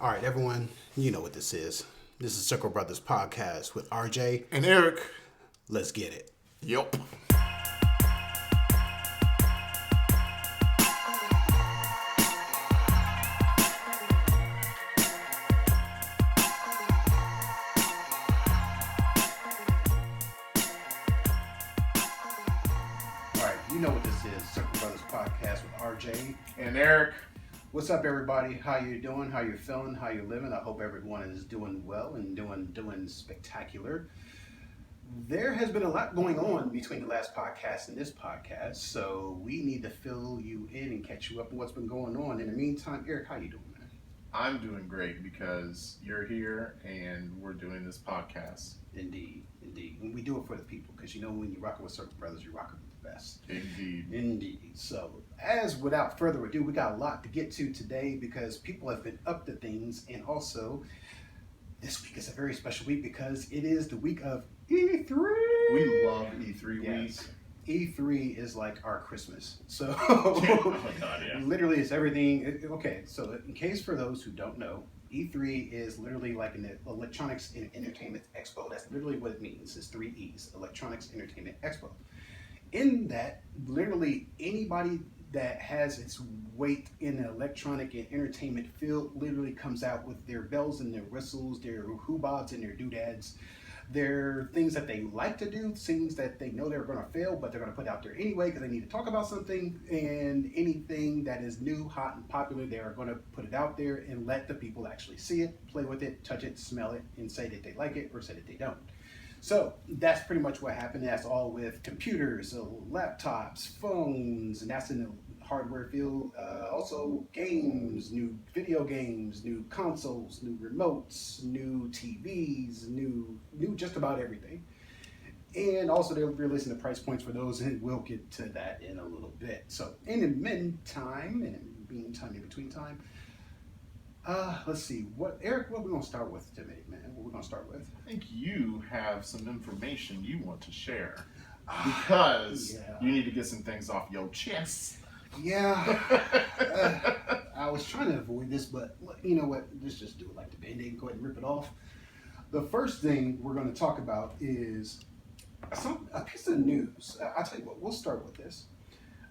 All right, everyone, you know what this is. This is Circle Brothers Podcast with RJ. And Eric. Let's get it. Yep. All right, you know what this is. Circle Brothers Podcast with RJ. And Eric. What's up, everybody? How you doing? How you feeling? How you living? I hope everyone is doing well and doing spectacular. There has been a lot going on between the last podcast and this podcast, so we need to fill you in and catch you up on what's been going on. In the meantime, Eric, how you doing, man? I'm doing great because you're here and we're doing this podcast. Indeed. And we do it for the people because you know when you rock with Circle Brothers, you rock with the best. Indeed. So, as without further ado, we got a lot to get to today because people have been up to things, and also this week is a very special week because it is the week of E3. We love E3 Yes. week. E3 is like our Christmas. So, Oh my God, yeah. literally, it's everything. Okay, so in case for those who don't know, E3 is literally like an Electronics and Entertainment Expo. That's literally what it means. It's 3 E's, Electronics Entertainment Expo. In that, literally anybody that has its weight in the electronic and entertainment field literally comes out with their bells and their whistles, their hoobobs and their doodads. They're things that they like to do, things that they know they're going to fail, but they're going to put out there anyway because they need to talk about something. And anything that is new, hot, and popular, they are going to put it out there and let the people actually see it, play with it, touch it, smell it, and say that they like it or say that they don't. So that's pretty much what happened. That's all with computers, so laptops, phones, and that's in the hardware field. Also games, new video games, new consoles, new remotes, new TVs, new just about everything. And also they're releasing the price points for those, and we'll get to that in a little bit. So in the meantime, in between time, let's see. Eric, what are we going to start with today, man? What we're going to start with? I think you have some information you want to share because you need to get some things off your chest. Yeah. I was trying to avoid this, but you know what? Let's just do it like the Band-Aid and go ahead and rip it off. The first thing we're going to talk about is a piece of news. I'll tell you what, we'll start with this.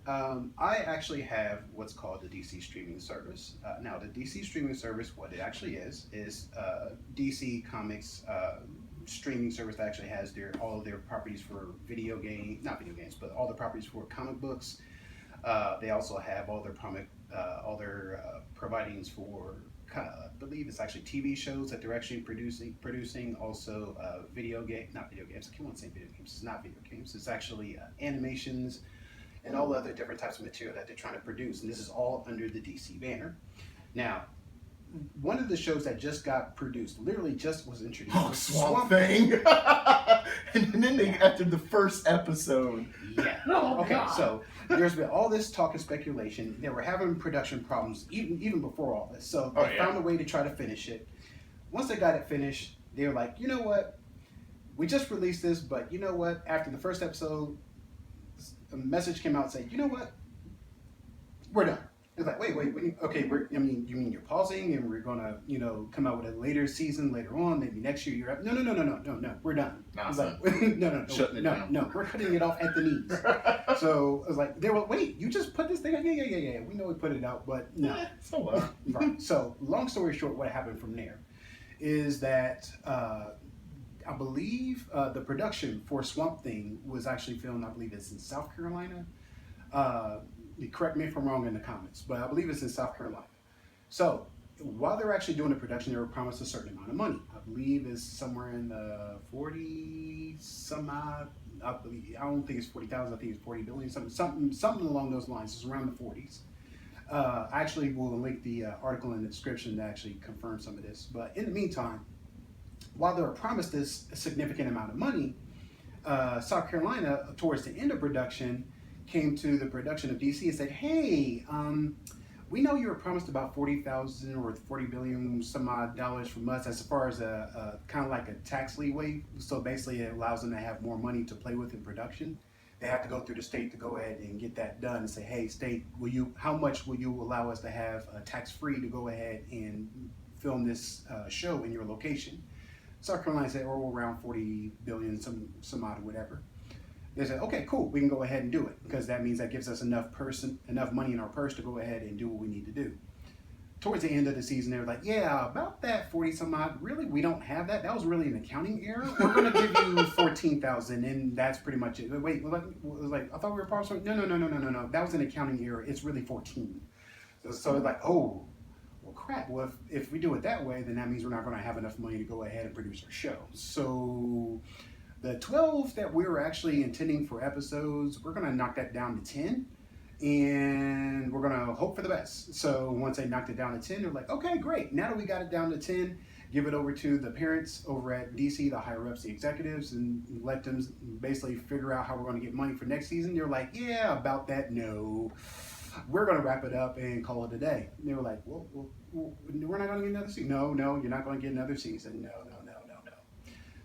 I actually have what's called the DC streaming service. Now, the DC streaming service, what it actually is DC Comics streaming service that actually has all of their properties for not video games, but all the properties for comic books. They also have all their providings for, I believe it's actually TV shows that they're actually producing. Also, not video games. I can't want to say video games. It's not video games. It's actually animations and all other different types of material that they're trying to produce. And this is all under the DC banner. Now, one of the shows that just got produced, literally just was introduced. Oh, Swamp Thing. And then after the first episode. Yeah. Oh, okay, God. So there's been all this talk and speculation. They were having production problems even before all this. So they found a way to try to finish it. Once they got it finished, they were like, you know what? We just released this, but you know what? After the first episode, a message came out saying, you know what? We're done. It's like, wait, okay, you mean you're pausing and we're gonna, come out with a later season later on, maybe next year you're up. No, we're done. It's like, no, we're cutting it off at the knees. So I was like, wait, you just put this thing out? Yeah, we know we put it out, but no. So what? Right. So long story short, what happened from there is that I believe the production for Swamp Thing was actually filmed, I believe it's in South Carolina. Correct me if I'm wrong in the comments, but I believe it's in South Carolina. So while they're actually doing the production, they were promised a certain amount of money. I believe it's somewhere in the 40 some odd. I don't think it's 40,000. I think it's 40 billion. Something along those lines. It's around the 40s. I actually will link the article in the description to actually confirm some of this. But in the meantime, while they were promised this significant amount of money, South Carolina, towards the end of production, came to the production of DC and said, hey, we know you were promised about 40,000 or 40 billion some odd dollars from us as far as a kind of like a tax leeway. So basically it allows them to have more money to play with in production. They have to go through the state to go ahead and get that done and say, hey, state, how much will you allow us to have tax-free to go ahead and film this show in your location. South Carolina said, oh, around 40 billion, some odd, whatever. They said, okay, cool, we can go ahead and do it because that means that gives us enough money in our purse to go ahead and do what we need to do. Towards the end of the season, they were like, yeah, about that 40 some odd, really, we don't have that. That was really an accounting error. We're going to give you 14,000 and that's pretty much it. Wait, like, I thought we were partial. No. That was an accounting error. It's really 14. So it's like, oh, well, crap. Well, if we do it that way, then that means we're not going to have enough money to go ahead and produce our show. So the 12 that we were actually intending for episodes, we're going to knock that down to 10. And we're gonna hope for the best. So once they knocked it down to 10, they're like, okay, great. Now that we got it down to 10, give it over to the parents over at DC, the higher ups, the executives, and let them basically figure out how we're gonna get money for next season. They're like, yeah, about that, no. We're gonna wrap it up and call it a day. And they were like, well, we're not gonna get another season. No, you're not gonna get another season. No.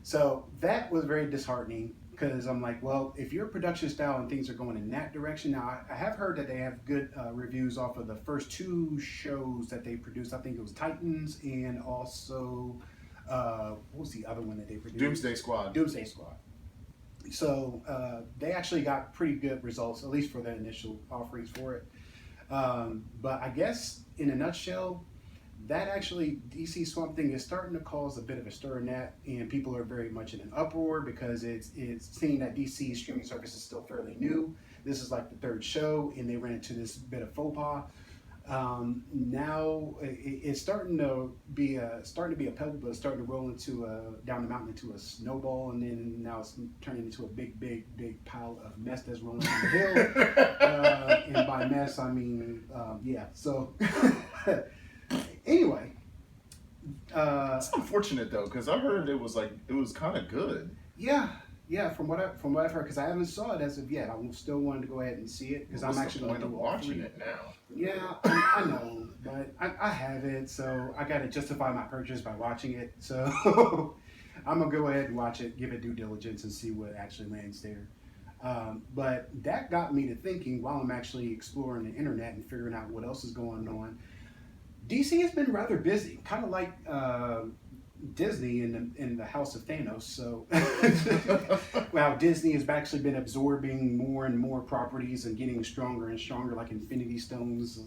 So that was very disheartening. Because I'm like, well, if your production style and things are going in that direction, now I have heard that they have good reviews off of the first 2 shows that they produced. I think it was Titans and also, what was the other one that they produced? Doomsday Squad. So they actually got pretty good results, at least for their initial offerings for it. But I guess in a nutshell, that actually, DC Swamp Thing is starting to cause a bit of a stir in that, and people are very much in an uproar because it's seeing that DC streaming service is still fairly new. This is like the 3rd show, and they ran into this bit of faux pas. Now it's starting to be a pebble, but it's starting to roll into down the mountain into a snowball, and then now it's turning into a big pile of mess that's rolling down the hill. And by mess, I mean yeah. So. Anyway, it's unfortunate though, because I heard it was kind of good. Yeah. From what I've heard, because I haven't saw it as of yet. I'm still wanting to go ahead and see it because I'm actually going to watching it now. Yeah, I know, but I have it, so I got to justify my purchase by watching it. So I'm gonna go ahead and watch it, give it due diligence, and see what actually lands there. But that got me to thinking while I'm actually exploring the internet and figuring out what else is going on. DC has been rather busy, kind of like Disney in the House of Thanos. So, well, Disney has actually been absorbing more and more properties and getting stronger and stronger, like Infinity Stones.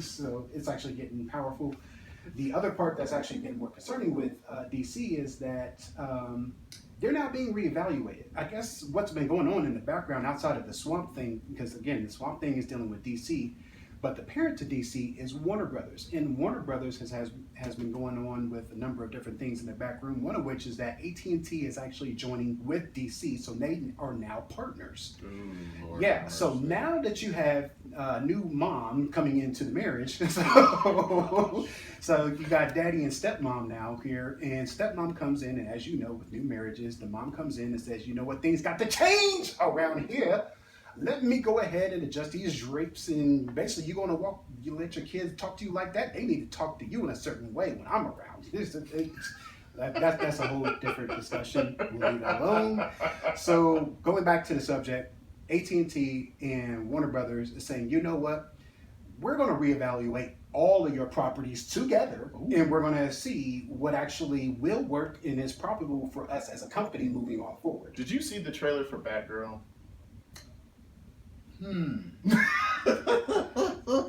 So it's actually getting powerful. The other part that's actually been more concerning with DC is that they're now being reevaluated. I guess what's been going on in the background outside of the Swamp Thing, because again, the Swamp Thing is dealing with DC. But the parent to DC is Warner Brothers, and Warner Brothers has been going on with a number of different things in the back room. One of which is that AT&T is actually joining with DC, so they are now partners. Ooh, Lord yeah. So now that you have a new mom coming into the marriage, so you got daddy and stepmom now here, and stepmom comes in, and as you know, with new marriages, the mom comes in and says, you know what, things got to change around here. Let me go ahead and adjust these drapes, and basically you're going to you let your kids talk to you like that. They need to talk to you in a certain way when I'm around. That's a whole different discussion. We'll leave that alone. So going back to the subject, AT&T and Warner Brothers is saying, you know what? We're going to reevaluate all of your properties together, and we're going to see what actually will work and is profitable for us as a company moving on forward. Did you see the trailer for Batgirl?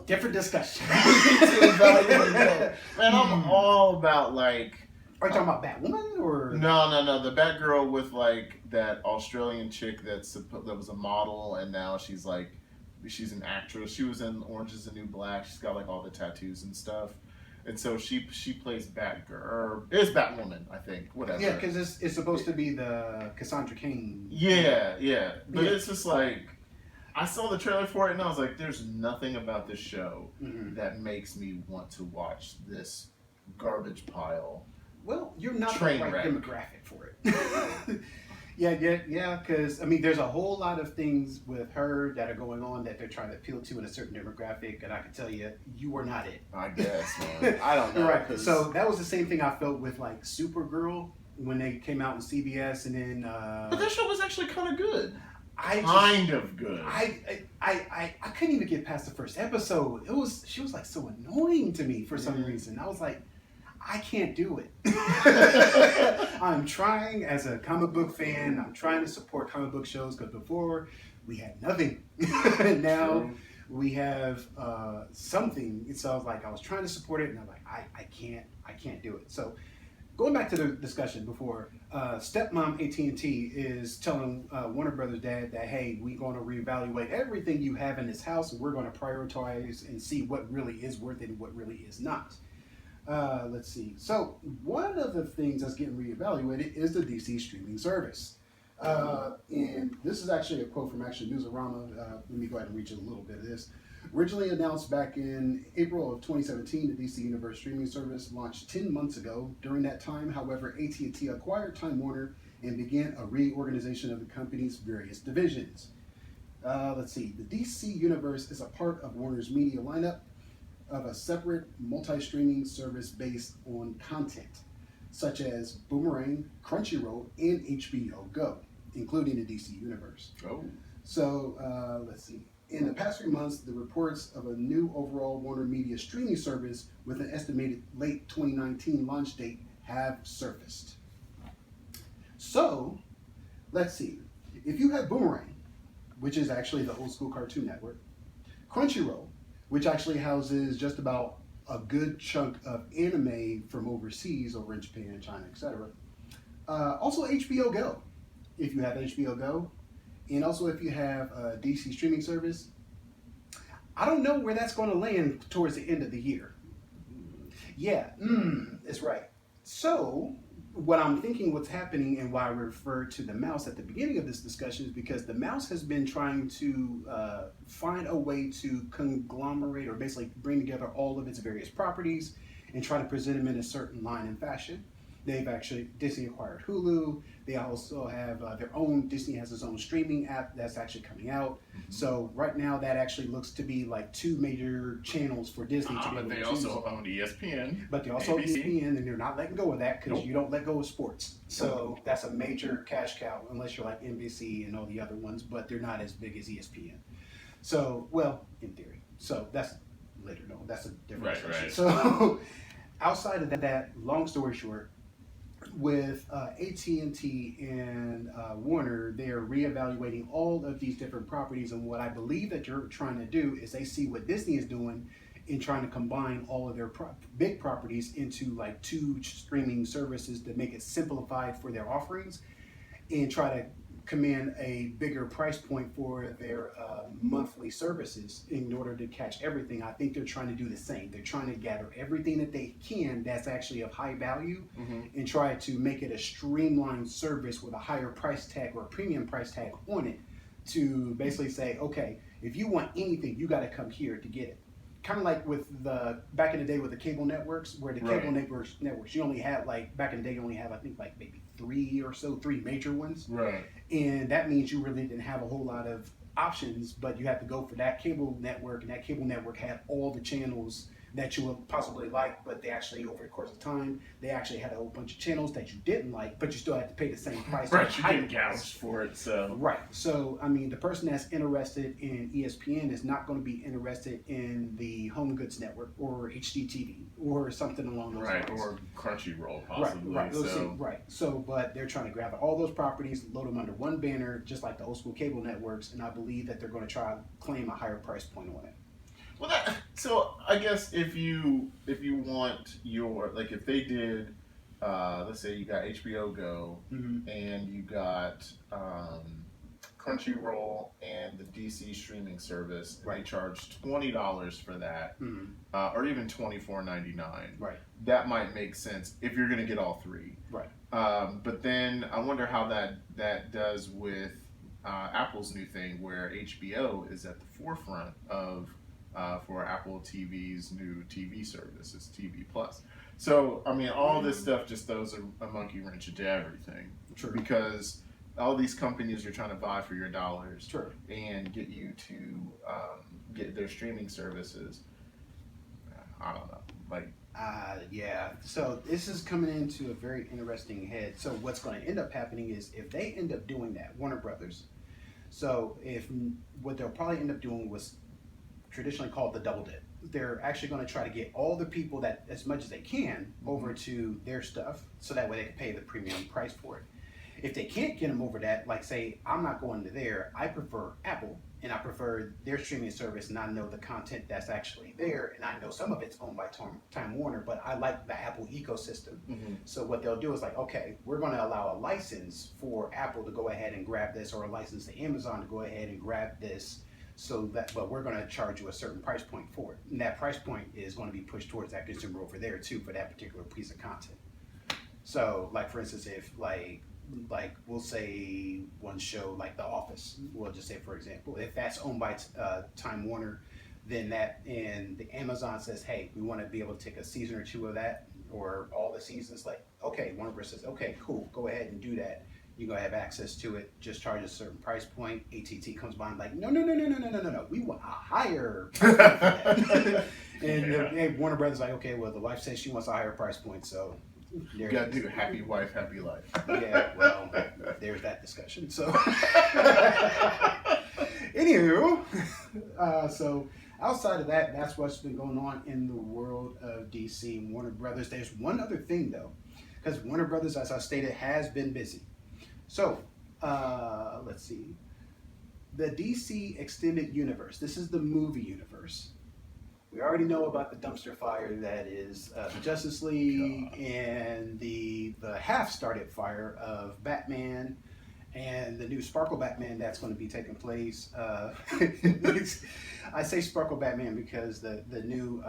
Different discussion. Man, I'm all about like. Are you talking about Batwoman or? No. The Batgirl with like that Australian chick that was a model, and now she's an actress. She was in Orange Is the New Black. She's got like all the tattoos and stuff. And so she plays Batgirl, or is Batwoman, I think. Whatever. Yeah, because it's supposed to be the Cassandra Cain. Yeah. But it's just like. I saw the trailer for it and I was like, there's nothing about this show that makes me want to watch this garbage pile. Well, you're not the right demographic for it. Yeah, because, I mean, there's a whole lot of things with her that are going on that they're trying to appeal to in a certain demographic, and I can tell you, you are not it. I guess, man. I don't know. Right, so that was the same thing I felt with, like, Supergirl when they came out on CBS, and then... But that show was actually kind of good. kind of good. I couldn't even get past the first episode. She was like so annoying to me for some reason. I was like, I can't do it. I'm trying as a comic book fan. I'm trying to support comic book shows because before we had nothing. Now we have something. So I was like, I was trying to support it, and I'm like, I can't do it. So going back to the discussion before, stepmom AT&T is telling Warner Brothers dad that, hey, we're going to reevaluate everything you have in this house, and we're going to prioritize and see what really is worth it and what really is not. Let's see. So one of the things that's getting reevaluated is the DC streaming service. And this is actually a quote from Newsarama. Let me go ahead and read you a little bit of this. Originally announced back in April of 2017, the DC Universe streaming service launched 10 months ago. During that time, however, AT&T acquired Time Warner and began a reorganization of the company's various divisions. Let's see. The DC Universe is a part of Warner's media lineup of a separate multi-streaming service based on content, such as Boomerang, Crunchyroll, and HBO Go, including the DC Universe. So let's see. In the past 3 months, the reports of a new overall Warner Media streaming service with an estimated late 2019 launch date have surfaced. So, let's see. If you have Boomerang, which is actually the old school Cartoon Network, Crunchyroll, which actually houses just about a good chunk of anime from overseas, over in Japan, China, etc. Also HBO Go, if you have HBO Go. And also if you have a DC streaming service. I don't know where that's going to land towards the end of the year. Yeah, that's right. So what I'm thinking what's happening and why I referred to the mouse at the beginning of this discussion is because the mouse has been trying to find a way to conglomerate or basically bring together all of its various properties and try to present them in a certain line and fashion. Disney acquired Hulu. They also have their own, Disney has its own streaming app that's actually coming out. So right now that actually looks to be like two major channels for Disney to be able to choose. But they also own ESPN. But they also own ESPN, and they're not letting go of that because you don't let go of sports. So that's a major cash cow unless you're like NBC and all the other ones, but they're not as big as ESPN. So, well, in theory. So that's later. No, that's a different discussion. Right. So outside of that, long story short, with AT&T and Warner, they're reevaluating all of these different properties, and what I believe that you're trying to do is they see what Disney is doing in trying to combine all of their big properties into like two streaming services to make it simplified for their offerings and try to command a bigger price point for their monthly services in order to catch everything. I think they're trying to do the same. They're trying to gather everything that they can that's actually of high value and try to make it a streamlined service with a higher price tag or a premium price tag on it to basically say, okay, if you want anything, you got to come here to get it. Kind of like with the back in the day with the cable networks, where the cable networks you only had like back in the day you only had I think like maybe three major ones. Right. And that means you really didn't have a whole lot of options, but you had to go for that cable network, and that cable network had all the channels that you would possibly like, but they actually, over the course of time, they actually had a whole bunch of channels that you didn't like, but you still had to pay the same price. Right, you didn't gouge for it, so. Right, so, I mean, the person that's interested in ESPN is not going to be interested in the Home Goods Network or HDTV or something along those lines. Right, or Crunchyroll, possibly. Right. So, but they're trying to grab all those properties, load them under one banner, just like the old school cable networks, and I believe that they're going to try to claim a higher price point on it. Well, so I guess if you want your, like if they did, let's say you got HBO Go and you got Crunchyroll and the DC streaming service, and they charge $20 for that, or even $24.99. Right. That might make sense if you're going to get all three. Right. But then I wonder how that does with Apple's new thing, where HBO is at the forefront of. For Apple TV's new TV service, it's TV Plus. So, I mean, all this stuff just throws a monkey wrench into everything. True. Because all these companies are trying to vie for your dollars and get you to get their streaming services. I don't know. Yeah. So this is coming into a very interesting head. So what's going to end up happening is if they end up doing that, Warner Brothers, So if what they'll probably end up doing was traditionally called the double dip. They're actually going to try to get all the people that, as much as they can, over to their stuff, so that way they can pay the premium price for it. If they can't get them over that, like say, I'm not going to there, I prefer Apple, and I prefer their streaming service, and I know the content that's actually there, and I know some of it's owned by Time Warner, but I like the Apple ecosystem. So what they'll do is like, okay, we're going to allow a license for Apple to go ahead and grab this, or a license to Amazon to go ahead and grab this, so that, but we're going to charge you a certain price point for it, and that price point is going to be pushed towards that consumer over there too for that particular piece of content. So, like for instance, if like we'll say one show like The Office, we'll just say for example, if that's owned by Time Warner, then that, and the Amazon says, hey, we want to be able to take a season or two of that, or all the seasons, like okay, Warner Bros. Says, okay, cool, go ahead and do that. You're gonna have access to it. Just charge a certain price point. ATT comes by and like, no. We want a higher price point for that. And Warner Brothers like, okay, well, the wife says she wants a higher price point, so you gotta do happy wife, happy life. Yeah, well, there's that discussion. So, anywho, so outside of that, that's what's been going on in the world of DC and Warner Brothers. There's one other thing though, because Warner Brothers, as I stated, has been busy. So, let's see. The DC Extended Universe. This is the movie universe. We already know about the dumpster fire that is the Justice League and the half-started fire of Batman and the new Sparkle Batman that's going to be taking place. I say Sparkle Batman because the new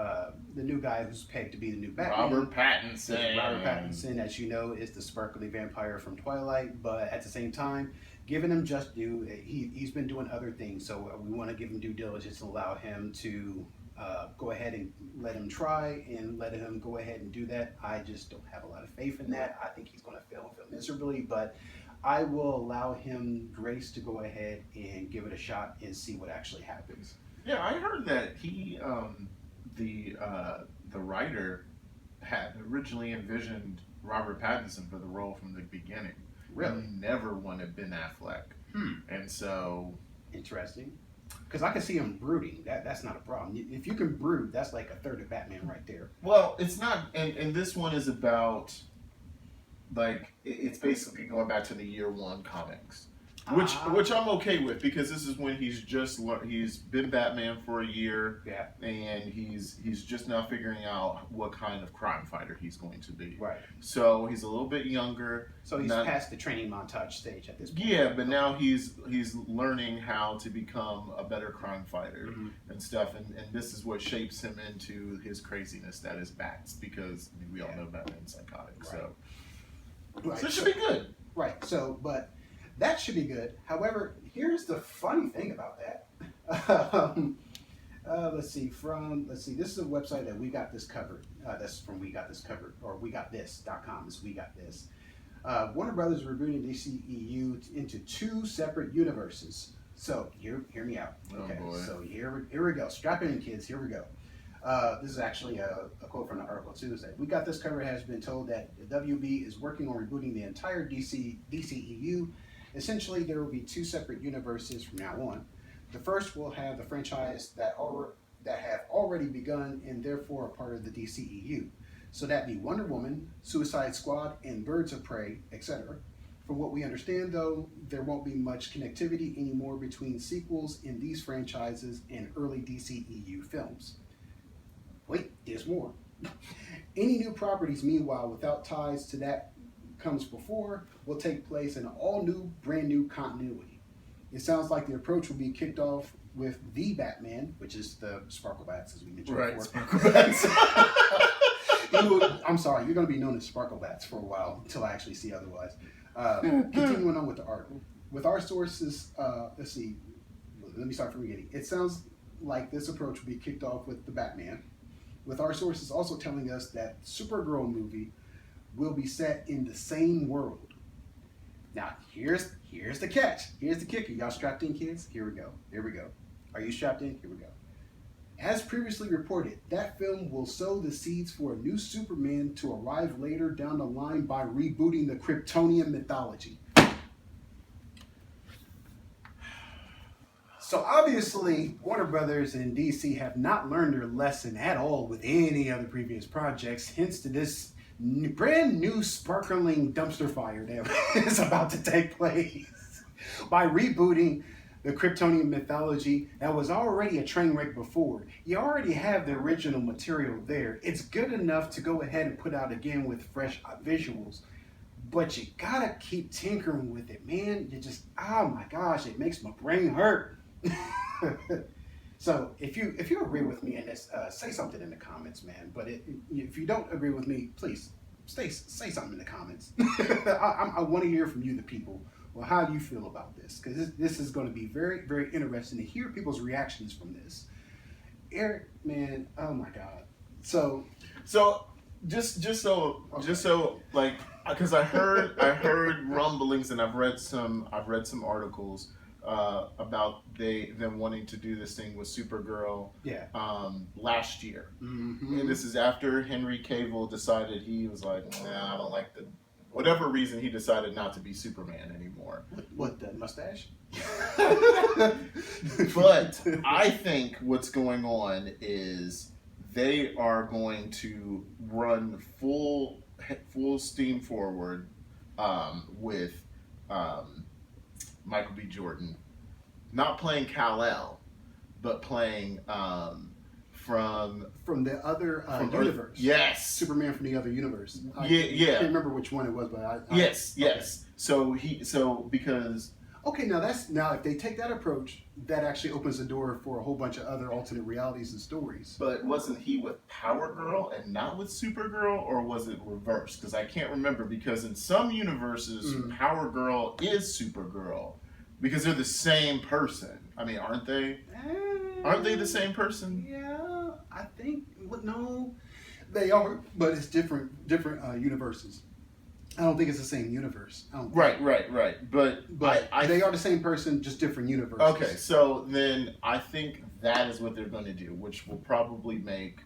guy who's pegged to be the new Batman, Robert Pattinson. Robert Pattinson, as you know, is the sparkly vampire from Twilight, but at the same time, giving him just due. He's been doing other things, so we want to give him due diligence and allow him to go ahead and let him try and let him go ahead and do that. I just don't have a lot of faith in that. I think he's going to fail miserably, but I will allow him grace to go ahead and give it a shot and see what actually happens. Yeah, I heard that he, the writer, had originally envisioned Robert Pattinson for the role from the beginning. Really? He never wanted Ben Affleck. And so... Interesting. Because I can see him brooding. That's not a problem. If you can brood, that's like a third of Batman right there. Well, it's not... And this one is about... Like, it's basically going back to the year one comics. Which I'm okay with, because this is when he's been Batman for a year, and he's just now figuring out what kind of crime fighter he's going to be. Right. So he's a little bit younger. So he's past the training montage stage at this point. Yeah, but now he's learning how to become a better crime fighter and stuff, and this is what shapes him into his craziness that is bats, because I mean, we all know Batman's psychotic. Right. So it should be good. Right. So, but. That should be good. However, here's the funny thing about that. Let's see. This is a website that We Got This Covered. That's from We Got This Covered, or WeGotThis.com. Is We Got This. Warner Brothers rebooting DCEU into two separate universes. So hear me out. Okay. Oh boy. So here we go. Strap in, kids. Here we go. This is actually a quote from the article too. Is that We Got This Covered has been told that the WB is working on rebooting the entire DCEU. Essentially, there will be two separate universes from now on. The first will have the franchise that have already begun and therefore are part of the DCEU. So that'd be Wonder Woman, Suicide Squad, and Birds of Prey, etc. From what we understand, though, there won't be much connectivity anymore between sequels in these franchises and early DCEU films. Wait, there's more. Any new properties, meanwhile, without ties to that comes before, will take place in an all-new, brand-new continuity. It sounds like the approach will be kicked off with The Batman, which is the Sparkle Bats, as we mentioned before. Sparkle Bats. I'm sorry, you're going to be known as Sparkle Bats for a while, until I actually see otherwise. Continuing on with the article. With our sources, let's see, let me start from the beginning. It sounds like this approach will be kicked off with The Batman, with our sources also telling us that Supergirl movie will be set in the same world. Now, here's the catch. Here's the kicker. Y'all strapped in, kids? Here we go. Are you strapped in? Here we go. As previously reported, that film will sow the seeds for a new Superman to arrive later down the line by rebooting the Kryptonian mythology. So obviously, Warner Brothers and DC have not learned their lesson at all with any other previous projects, hence to this brand new sparkling dumpster fire that is about to take place by rebooting the Kryptonian mythology that was already a train wreck before. You already have the original material there. It's good enough to go ahead and put out again with fresh visuals. But you gotta keep tinkering with it, man. You just, oh my gosh, it makes my brain hurt. So if you agree with me in this, say something in the comments, man. But if you don't agree with me, please say something in the comments. I want to hear from you, the people. Well, how do you feel about this? Because this is going to be very, very interesting to hear people's reactions from this. Eric, man, oh my God. So just so like, because I heard rumblings, and I've read some articles about them wanting to do this thing with Supergirl last year. Mm-hmm. And this is after Henry Cavill decided, he was like, nah, I don't like whatever reason, he decided not to be Superman anymore. What the mustache? But I think what's going on is they are going to run full steam forward with Michael B. Jordan, not playing Kal-El, but playing from the other universe. Yes, Superman from the other universe. I can't remember which one it was, but yes. So because okay, now if they take that approach, that actually opens the door for a whole bunch of other alternate realities and stories. But wasn't he with Power Girl and not with Supergirl, or was it reversed? Because I can't remember. Because in some universes, Power Girl is Supergirl, because they're the same person. I mean, aren't they? Aren't they the same person? Yeah, I think. No, they are, but it's different universes. I don't think it's the same universe. Right. But they are the same person, just different universes. Okay, so then I think that is what they're going to do, which will probably make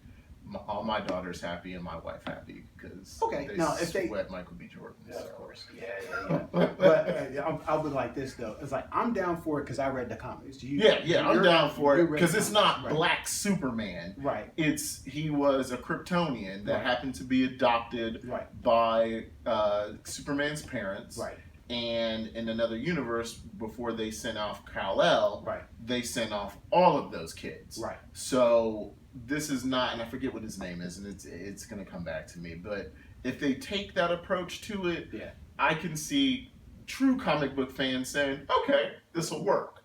all my daughters happy and my wife happy, because they sweat Michael B. Jordan. Yeah, of course. Yeah. But I'll be like this though. It's like, I'm down for it because I read the comics. I'm down for it because it's not Black Superman. Right. He was a Kryptonian that happened to be adopted by Superman's parents. Right. And in another universe, before they sent off Kal-El, they sent off all of those kids. Right. So this is not, and I forget what his name is, and it's going to come back to me. But if they take that approach to it, I can see true comic book fans saying, okay, this will work.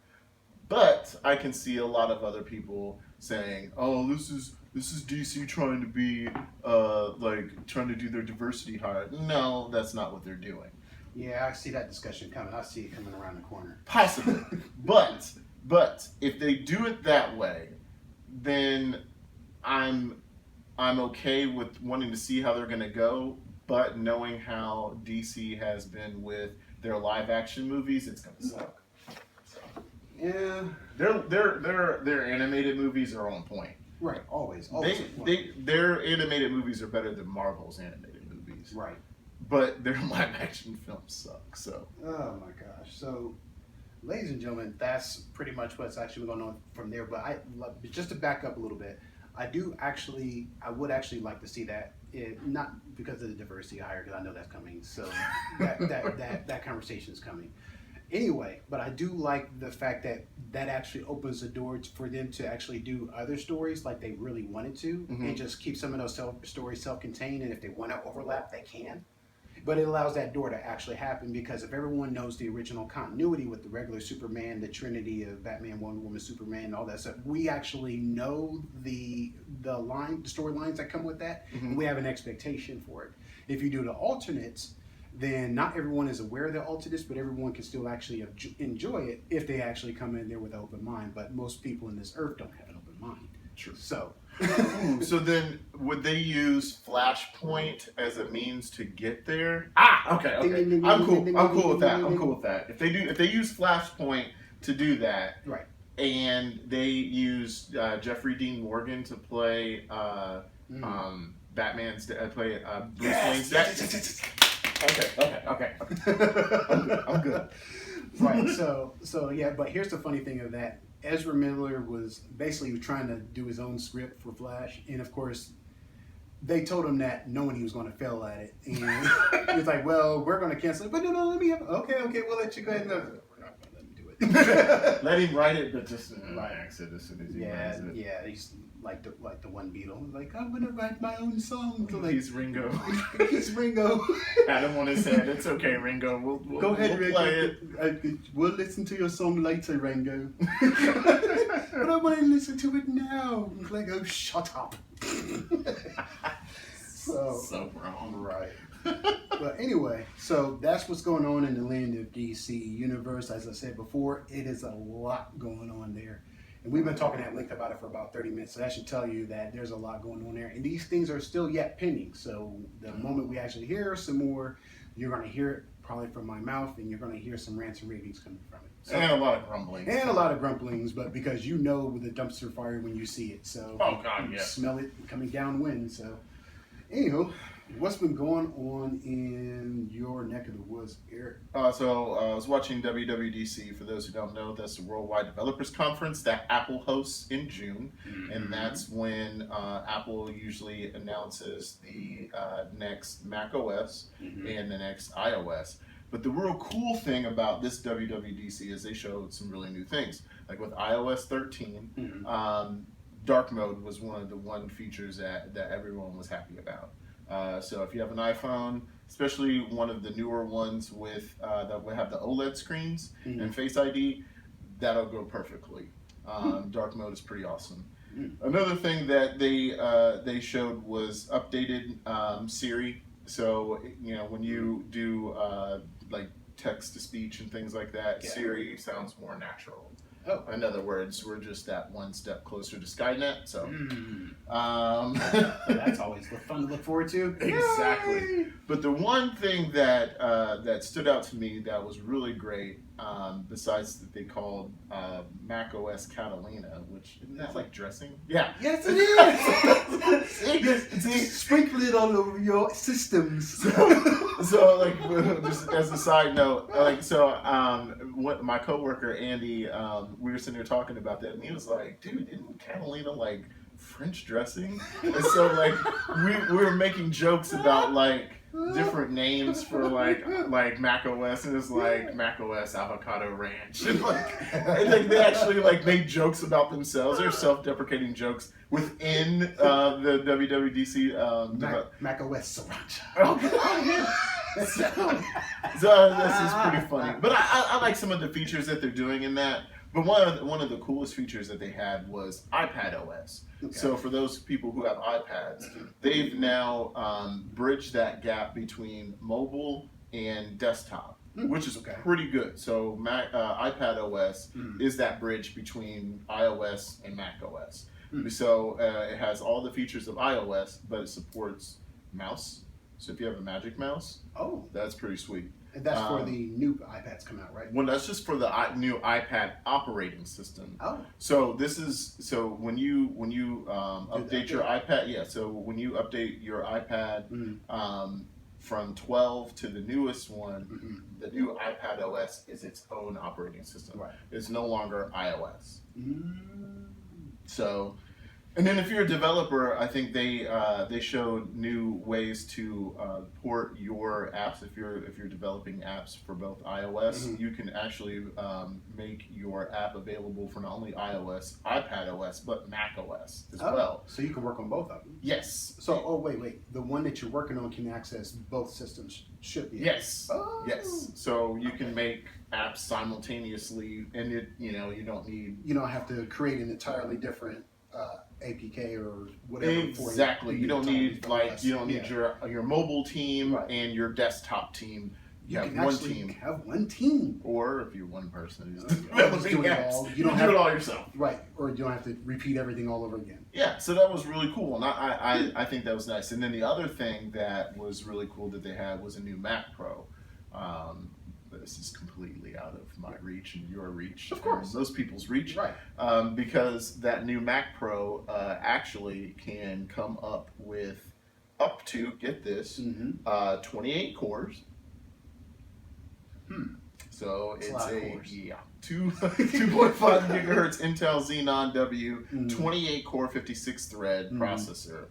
But I can see a lot of other people saying, oh, this is DC trying to be trying to do their diversity hire. No, that's not what they're doing. Yeah, I see that discussion coming. I see it coming around the corner. Possibly. but if they do it that way, then I'm okay with wanting to see how they're going to go, but knowing how DC has been with their live action movies, it's going to suck. So, yeah, their animated movies are on point. Right, always. Their animated movies are better than Marvel's animated movies. Right. But their live action films suck. So. Oh my gosh. So, ladies and gentlemen, that's pretty much what's actually going on from there. But just to back up a little bit, I would actually like to see that. Not because of the diversity hire, because I know that's coming. So that conversation is coming. Anyway, but I do like the fact that actually opens the door for them to actually do other stories like they really wanted to, and just keep some of those stories self-contained. And if they want to overlap, they can. But it allows that door to actually happen, because if everyone knows the original continuity with the regular Superman, the Trinity of Batman, Wonder Woman, Superman, all that stuff, we actually know the storylines that come with that, and we have an expectation for it. If you do the alternates, then not everyone is aware of the alternates, but everyone can still actually enjoy it if they actually come in there with an open mind. But most people in this earth don't have an open mind. True. So. So then, would they use Flashpoint as a means to get there? Okay. I'm cool with that. If they use Flashpoint to do that, right, and they use Jeffrey Dean Morgan to play Batman's play Bruce Wayne's dad. Okay. I'm good. Right. So yeah. But here's the funny thing of that. Ezra Miller was basically trying to do his own script for Flash, and of course, they told him that knowing he was going to fail at it, and he was like, "Well, we're going to cancel it." But no, let me have. Okay, we'll let you go ahead. No, we're not going to let him do it. Let him write it, but just relax it as soon as he writes it. Yeah, he's like the one Beatle. Like, I'm going to write my own song. So like, He's Ringo. He's Ringo. Had him on his head. It's okay, Ringo. We'll go ahead, we'll Ringo. Play it. We'll listen to your song later, Ringo. But I want to listen to it now. Like, oh, shut up. So wrong. Right. But anyway, so that's what's going on in the land of DC universe. As I said before, it is a lot going on there. And we've been talking at length about it for about 30 minutes. So that should tell you that there's a lot going on there. And these things are still yet pending. So the moment we actually hear some more, you're going to hear it probably from my mouth, and you're going to hear some rants and ravings coming from it. So, and a lot of grumbling. And a lot of grumblings, but because you know with the dumpster fire when you see it. So oh, God, you yeah. smell it coming downwind. So anywho, what's been going on in your neck of the woods, Eric? So I was watching WWDC. For those who don't know, that's the Worldwide Developers Conference that Apple hosts in June. Mm-hmm. And that's when Apple usually announces the next macOS and the next iOS. But the real cool thing about this WWDC is they showed some really new things. Like with iOS 13, dark mode was one of the features that everyone was happy about. So if you have an iPhone, especially one of the newer ones with that will have the OLED screens and Face ID, that'll go perfectly. Dark mode is pretty awesome. Another thing that they showed was updated Siri. So when you do like text to speech and things like that, Siri sounds more natural. Oh. In other words, we're just that one step closer to Skynet. So, that's always fun to look forward to. Exactly. Yay! But the one thing that that stood out to me that was really great, besides that they called macOS Catalina, which isn't that like dressing? Yeah. Yes, it is. See, sprinkle it all over your systems. So like, just as a side note, what my coworker Andy, we were sitting there talking about that, and he was like, "Dude, isn't Catalina like French dressing?" And so like, we were making jokes about like different names for like macOS, and it's like macOS avocado ranch, and they actually like made jokes about themselves. They're self-deprecating jokes within the WWDC. macOS sriracha. So this is pretty funny, but I like some of the features that they're doing in that. But one of the coolest features that they had was iPadOS. Okay. So for those people who have iPads, they've now bridged that gap between mobile and desktop, which is pretty good. So iPadOS is that bridge between iOS and macOS. So it has all the features of iOS, but it supports mouse. So if you have a Magic Mouse, that's pretty sweet. And that's for the new iPads come out, right? Well, that's just for the new iPad operating system. Oh. So when you update your iPad, so when you update your iPad from 12 to the newest one, the new iPadOS is its own operating system. Right. It's no longer iOS. So. And then if you're a developer, I think they showed new ways to port your apps. If you're developing apps for both iOS, you can actually make your app available for not only iOS, iPadOS, but macOS as well. So you can work on both of them? Yes. So, wait. The one that you're working on can access both systems, should be? Yes. Oh. Yes. So you can make apps simultaneously, and you don't need... You don't have to create an entirely different... APK or whatever. Exactly. You don't need your mobile team and your desktop team. You have one team. Have one team. Or if you're one person who's doing it all, you don't do it all yourself. Right. Or you don't have to repeat everything all over again. Yeah. So that was really cool, and I think that was nice. And then the other thing that was really cool that they had was a new Mac Pro. This is completely out of my reach and your reach. Of course. Most people's reach. Right. Because that new Mac Pro actually can come up with up to, get this, 28 cores. So That's a it's lot of a cores. 2.5 gigahertz Intel Xenon W, Mm. 28 core, 56 thread processor.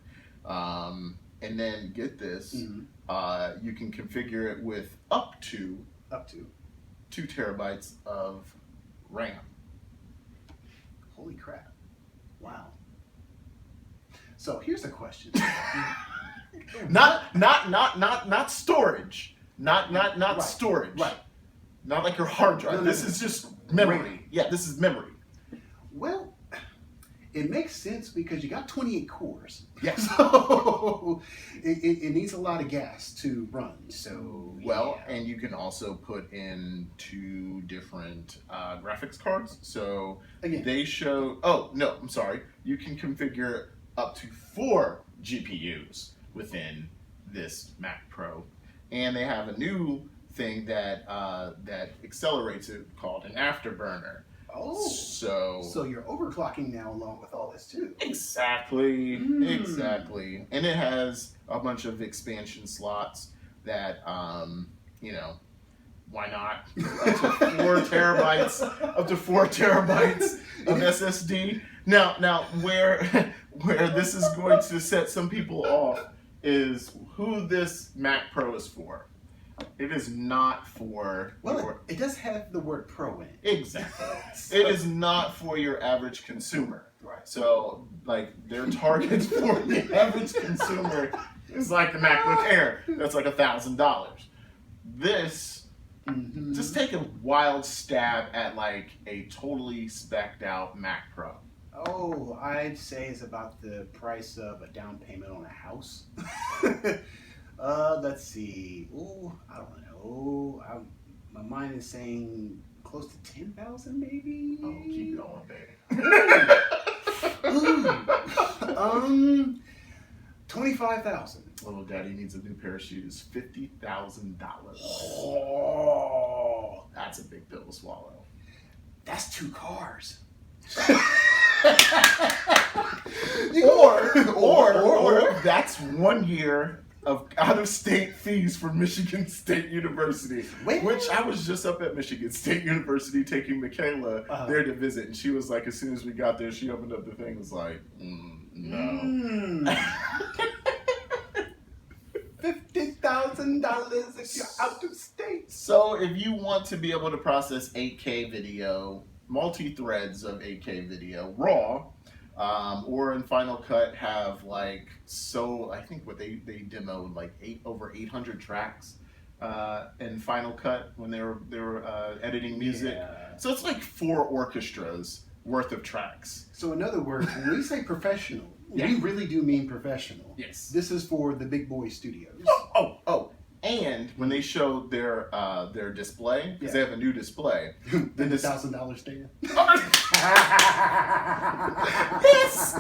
And then get this, you can configure it with up to 2 terabytes of RAM. Holy crap! Wow. So here's a question. Not storage. Not Right. storage. Right. Not like your hard drive. No, no, this no. is just memory. RAM. Yeah, this is memory. Well, it makes sense because you got 28 cores. Yeah. So it needs a lot of gas to run. So Well, yeah. and you can also put in 2 different graphics cards. So Again. they show. Oh no, I'm sorry. You can configure up to 4 GPUs within this Mac Pro, and they have a new thing that that accelerates it called an afterburner. Oh. So you're overclocking now along with all this too. exactly, and it has a bunch of expansion slots that you know, why not? Up to 4 terabytes, of SSD. Now where this is going to set some people off is who this Mac Pro is for. It is not for Well, it does have the word pro in it. exactly. It is not for your average consumer. Right. So, like, their target for the average consumer is like the MacBook Air. That's like $1,000. This, just take a wild stab at like a totally spec'd out Mac Pro. Oh, I'd say it's about the price of a down payment on a house. Let's see. Oh, I don't know. My mind is saying close to 10,000, maybe. Oh, keep going, baby. 25,000. Little daddy needs a new pair of shoes. $50,000. Oh, That's a big pill to swallow. that's 2 cars. or that's 1 year of out-of-state fees for Michigan State University, which I was just up at Michigan State University taking Michaela there to visit, and she was like, as soon as we got there, she opened up the thing, was like, no. $50,000 if you're out of state. So if you want to be able to process 8K video, multi-threads of 8K video, raw, or in Final Cut have like, so I think what they demoed like over 800 tracks in Final Cut when they were editing music. Yeah. So it's like 4 orchestras worth of tracks. So in other words, when we say professional, we really do mean professional. Yes. This is for the big boy studios. Oh. And when they showed their display, because they have a new display, Then the $1,000 stand. yes.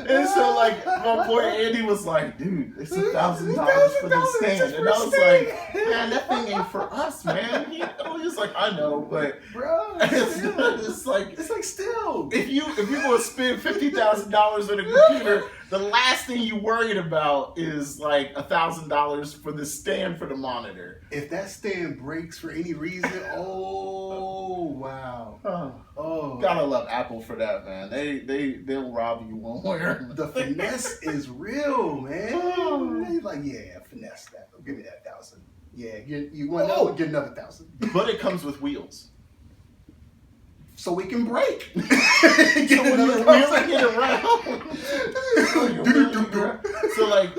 And so like my boy Andy was like, dude, it's $1,000 for the stand, and I was like, man, that thing ain't for us, man. He was like, I know, but Bro, it's like still. if you go spend $50,000 on a computer, the last thing you worried about is like $1,000 for the stand for the monitor. If that stand breaks for any reason, oh wow. Oh, Gotta love Apple for that, man. They'll rob you one way or another. the finesse is real, man. They like, yeah, finesse that. Give me that 1,000. Yeah, you want that? Get another 1,000. But it comes with wheels. So we can break. So when you're wheeling it around. So like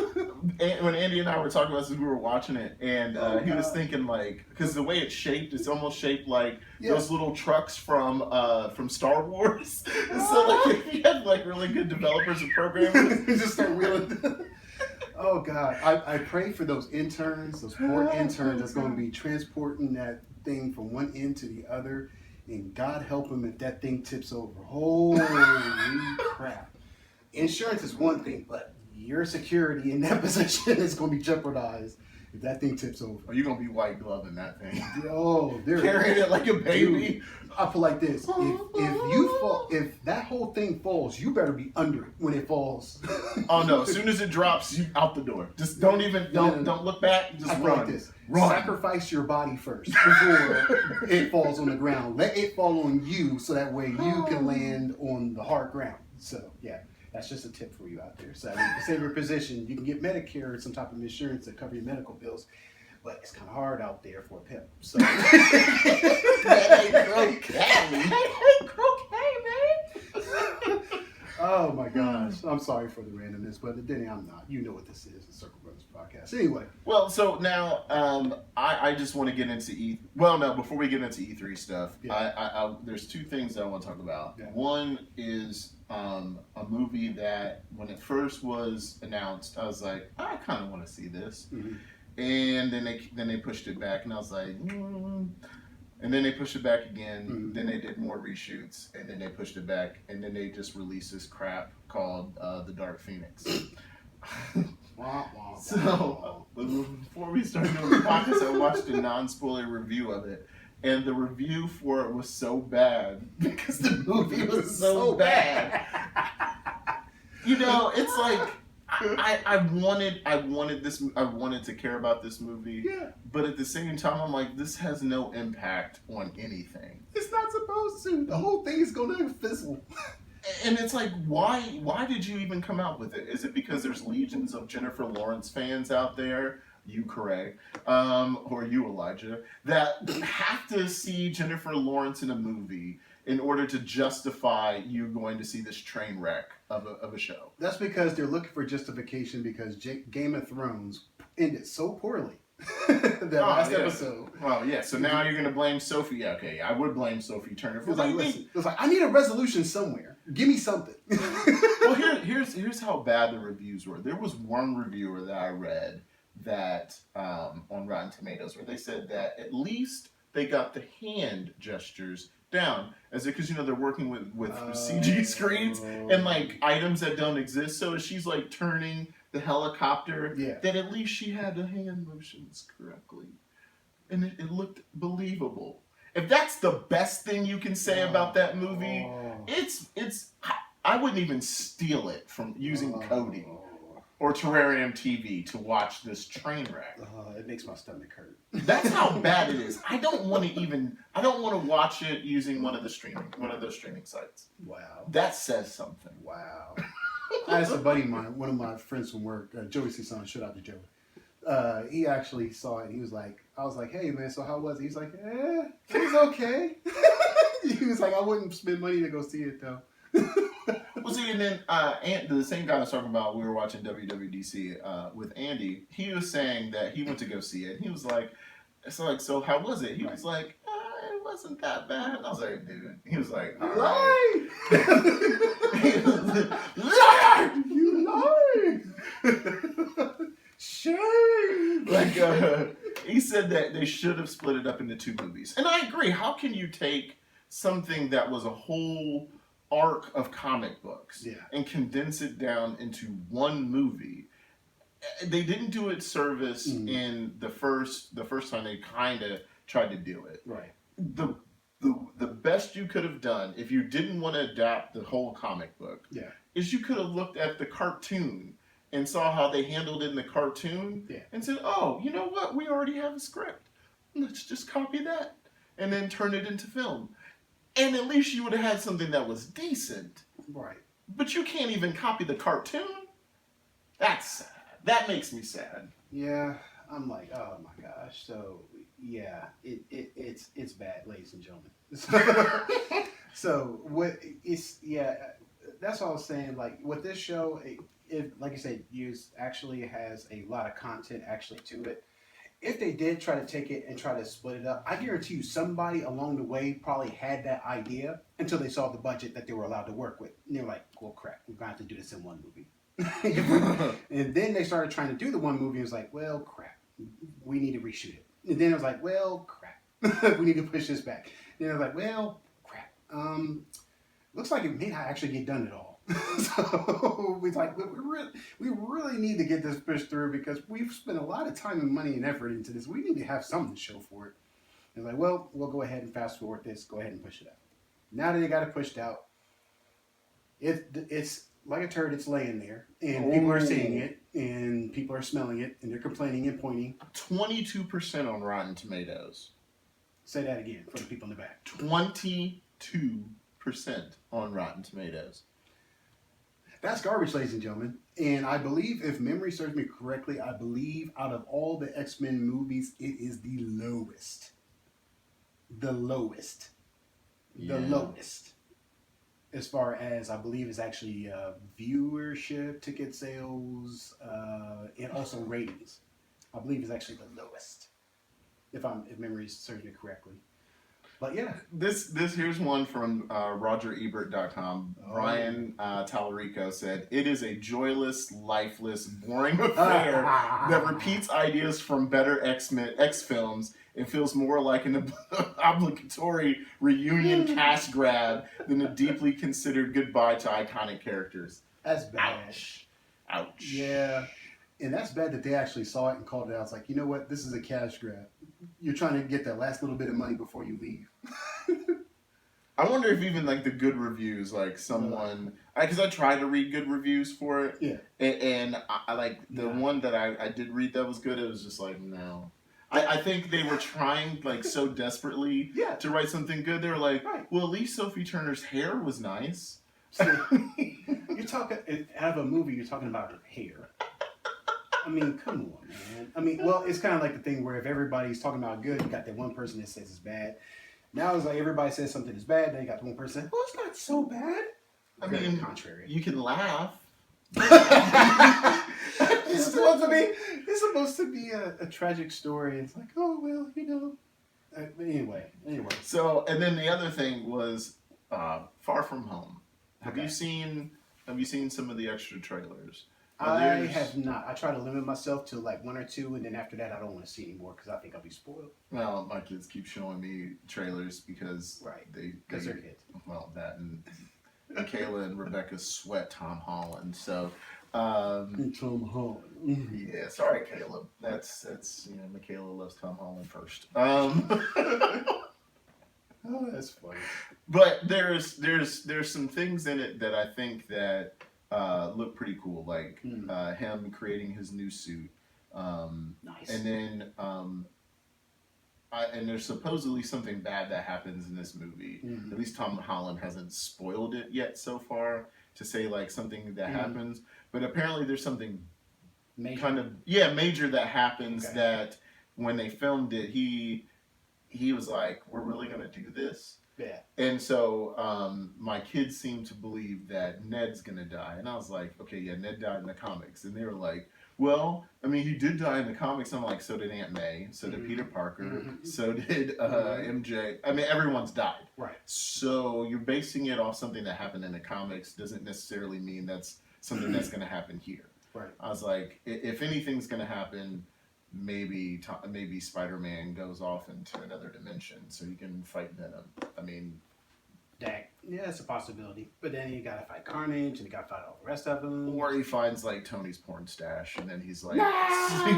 when Andy and I were talking about this, we were watching it, and he was thinking like, because the way it's shaped, it's almost shaped like those little trucks from Star Wars. And so like if you have like really good developers and programmers, just start wheeling. Oh God, I pray for those interns, those poor interns that's going to be transporting that thing from one end to the other, and God help them if that thing tips over. Holy crap! Insurance is one thing, but your security in that position is going to be jeopardized If that thing tips over, Are you gonna be white gloving that thing? oh, there. Carrying it like a baby. Dude, I put like this: if that whole thing falls, you better be under it when it falls. Oh no! As soon as it drops, you out the door. Just don't look back. Just I put run. like this: Run. sacrifice your body first before it falls on the ground. Let it fall on you, so that way you can land on the hard ground. So yeah. That's just a tip for you out there. So to save your position, you can get Medicare or some type of insurance to cover your medical bills, but it's kind of hard out there for a pimp. So That ain't croquet, man. oh my gosh, I'm sorry for the randomness, but then I'm not. You know what this is, the Circle Brothers podcast. Anyway, Well, so now I just want to get into Well, no, before we get into E3 stuff, Yeah. I there's two things that I want to talk about. Yeah. One is a movie that when it first was announced, I was like, I kind of want to see this, and then they pushed it back, and I was like, And then they pushed it back again. Then they did more reshoots, and then they pushed it back, and then they just released this crap called The Dark Phoenix. So before we started doing the podcast, I watched a non-spoiler review of it, and the review for it was so bad because the movie was so bad. You know, it's like I wanted to care about this movie, Yeah. but at the same time, I'm like, this has no impact on anything. It's not supposed to. The whole thing is going to fizzle. And it's like, why did you even come out with it? Is it because there's legions of Jennifer Lawrence fans out there? You correct, or you Elijah, that have to see Jennifer Lawrence in a movie in order to justify you going to see this train wreck of a show. That's because they're looking for justification because Game of Thrones ended so poorly. That last episode. Well, yeah. So now you're gonna blame Sophie. Yeah, okay. I would blame Sophie Turner for It was like, listen, it was like, I need a resolution somewhere. Give me something. Well, here's how bad the reviews were. There was one reviewer that I read that on Rotten Tomatoes where they said that at least they got the hand gestures down, as because they're working with CG screens and like items that don't exist. So she's like turning the helicopter, that at least she had the hand motions correctly, and it looked believable. If that's the best thing you can say about that movie, it's I wouldn't even steal it from using Kodi or Terrarium TV to watch this train wreck. It makes my stomach hurt. That's how bad it is. I don't want to watch it using one of those streaming sites. Wow. That says something. Wow. I asked a buddy of mine, one of my friends from work, Joey Cison, shout out to Joey. He actually saw it. He was like, I was like, hey man, so how was it? He's like, it was okay. He was like, I wouldn't spend money to go see it though. Well, see, and then the same guy I was talking about, we were watching WWDC with Andy. He was saying that he went to go see it. He was like, so how was it? He was like, it wasn't that bad. And I was like, dude. He was like, all right. Lie! You lie! Shame! Like, he said that they should have split it up into two movies. And I agree. How can you take something that was a whole arc of comic books and condense it down into one movie? They didn't do it service in the first time they kind of tried to do it. Right. The best you could have done if you didn't want to adapt the whole comic book is you could have looked at the cartoon and saw how they handled it in the cartoon and said, oh, you know what? We already have a script. Let's just copy that and then turn it into film. And at least you would have had something that was decent. Right. But you can't even copy the cartoon? That's sad. That makes me sad. Yeah. I'm like, oh my gosh. So yeah, it's bad, ladies and gentlemen. So what it's that's what I was saying. Like with this show, it like you said, actually has a lot of content actually to it. If they did try to take it and try to split it up, I guarantee you somebody along the way probably had that idea until they saw the budget that they were allowed to work with. And they were like, well, crap, we're going to have to do this in one movie. And then they started trying to do the one movie and it was like, well, crap, we need to reshoot it. And then it was like, well, crap, we need to push this back. And then it was like, well, crap, looks like it may not actually get done at all. So we really need to get this pushed through because we've spent a lot of time and money and effort into this. We need to have something to show for it. It's like, well, we'll go ahead and fast forward this. Go ahead and push it out. Now that they got it pushed out, it's like a turd. It's laying there, and people are seeing it, and people are smelling it, and they're complaining and pointing. 22% on Rotten Tomatoes. Say that again for the people in the back. 22% on Rotten Tomatoes. That's garbage, ladies and gentlemen. And I believe, if memory serves me correctly, I believe out of all the X-Men movies, it is the lowest. The lowest. The lowest. As far as, I believe, is actually viewership, ticket sales, and also ratings. I believe is actually the lowest. If memory serves me correctly. But yeah. This here's one from RogerEbert.com. Brian Tallarico said, "It is a joyless, lifeless, boring affair that repeats ideas from better X films and feels more like an obligatory reunion cash grab than a deeply considered goodbye to iconic characters." That's bad. Ouch. Yeah. And that's bad that they actually saw it and called it out. It's like, you know what? This is a cash grab. You're trying to get that last little bit of money before you leave. I wonder if even like the good reviews, like someone, because I tried to read good reviews for it. Yeah. And I like the one that I did read that was good. It was just like, no. I think they were trying like so desperately to write something good. They were like, well, at least Sophie Turner's hair was nice. So, you're talking, out of a movie, you're talking about her hair. I mean, come on, man. I mean, well, it's kind of like the thing where if everybody's talking about good, you got that one person that says it's bad. Now it's like everybody says something is bad, then you got the one person saying, well, it's not so bad. I mean, contrary. You can laugh. It's supposed to be a tragic story. It's like, oh, well, you know. Anyway. So, and then the other thing was Far From Home. Have you seen some of the extra trailers? I have not. I try to limit myself to like one or two, and then after that, I don't want to see anymore because I think I'll be spoiled. Well, my kids keep showing me trailers because they're kids. Well, that and Michaela and Rebecca sweat Tom Holland. So, Tom Holland. Yeah, sorry, Caleb. That's Michaela loves Tom Holland first. Oh, that's funny. But there's some things in it that I think that look pretty cool, like him creating his new suit. Nice. And then and there's supposedly something bad that happens in this movie. Mm-hmm. At least Tom Holland hasn't spoiled it yet so far to say like something that happens. But apparently there's something major that happens that when they filmed it, he was like, we're really going to do this? Yeah. And so my kids seem to believe that Ned's going to die. And I was like, okay, yeah, Ned died in the comics. And they were like, well, I mean, he did die in the comics. I'm like, so did Aunt May, so did Peter Parker, so did MJ. I mean, everyone's died. Right. So you're basing it off something that happened in the comics doesn't necessarily mean that's something that's going to happen here. Right. I was like, if anything's going to happen, maybe Spider-Man goes off into another dimension so he can fight Venom. I mean, it's a possibility. But then you gotta fight Carnage, and you gotta fight all the rest of them. Or he finds like Tony's porn stash, and then he's like,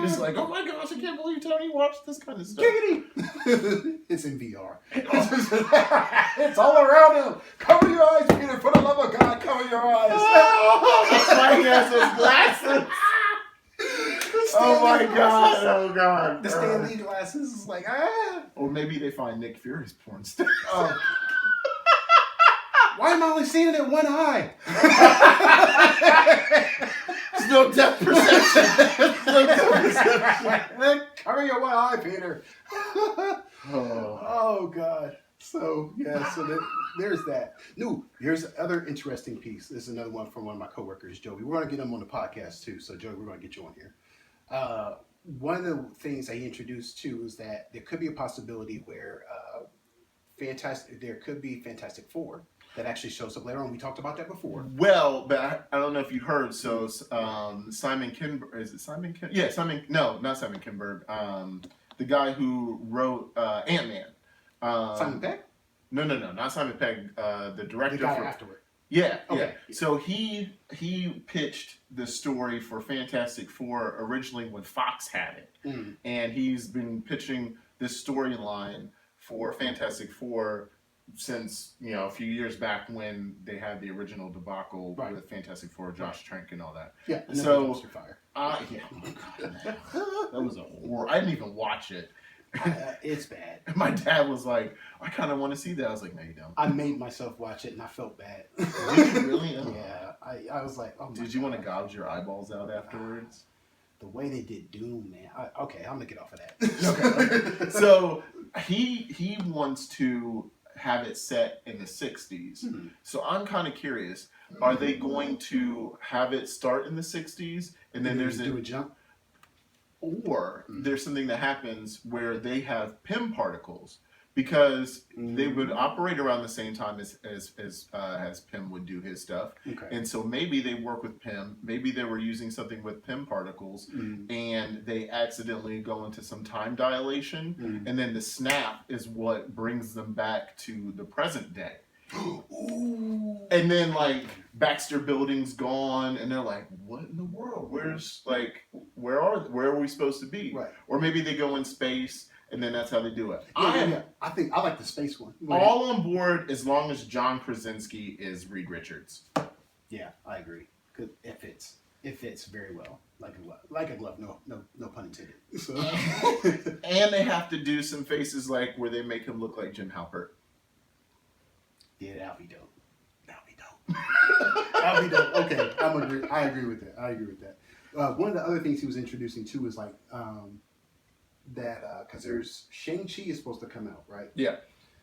he's like, oh my gosh, I can't believe Tony watched this kind of stuff. Giggity! It's in VR. It's all around him. Cover your eyes, Peter. For the love of God, cover your eyes. That's why he has those glasses. Oh my God! Oh God! The Stan Lee glasses is like Or maybe they find Nick Fury's porn stash. Why am I only seeing it in one eye? There's no depth perception. Cover your one eye, Peter. Oh God. So there's that. No, here's another interesting piece. This is another one from one of my coworkers, Joey. We're gonna get him on the podcast too. So Joey, we're gonna get you on here. One of the things that he introduced too is that there could be a possibility where there could be Fantastic Four that actually shows up later on. We talked about that before. Well, but I don't know if you heard. So Simon Kinberg, is it Simon Kinberg? Yeah, No, not Simon Kinberg. The guy who wrote Ant-Man. Simon Pegg? No, not Simon Pegg. The director. The guy afterward. Yeah, Okay. yeah. So he pitched the story for Fantastic Four originally when Fox had it, Mm. and he's been pitching this storyline for Fantastic Four since a few years back when they had the original debacle Right. with Fantastic Four, Josh Trank, and all that. Yeah. So, dumpster fire. yeah, oh my God, that was a horror. I didn't even watch it. It's bad. My dad was like, "I kind of want to see that." I was like, "No, you don't." I made myself watch it and I felt bad. Did you really? Oh. Yeah. I was like, oh my Did you want to God. gouge your eyeballs out afterwards? The way they did Doom, man. Okay, I'm gonna get off of that. Okay. So he wants to have it set in the 60s. Hmm. So I'm kind of curious, are they going to have it start in the 60s and then there's do a jump? Or there's something that happens where they have PIM particles because they would operate around the same time as PIM would do his stuff. Okay. And so maybe they work with PIM, maybe they were using something with PIM particles and they accidentally go into some time dilation and then the snap is what brings them back to the present day. Ooh. And then like Baxter Building's gone and they're like, what in the world? Where are we supposed to be? Right. Or maybe they go in space and then that's how they do it. Yeah. I think I like the space one. All on board as long as John Krasinski is Reed Richards. Yeah, I agree. Cause it fits very well. Like a glove. No pun intended. So. And they have to do some faces like where they make him look like Jim Halpert. Yeah, that'll be dope. That'll be dope. Okay, I agree with that. One of the other things he was introducing too is like that because there's ShangChi is supposed to come out, right? Yeah.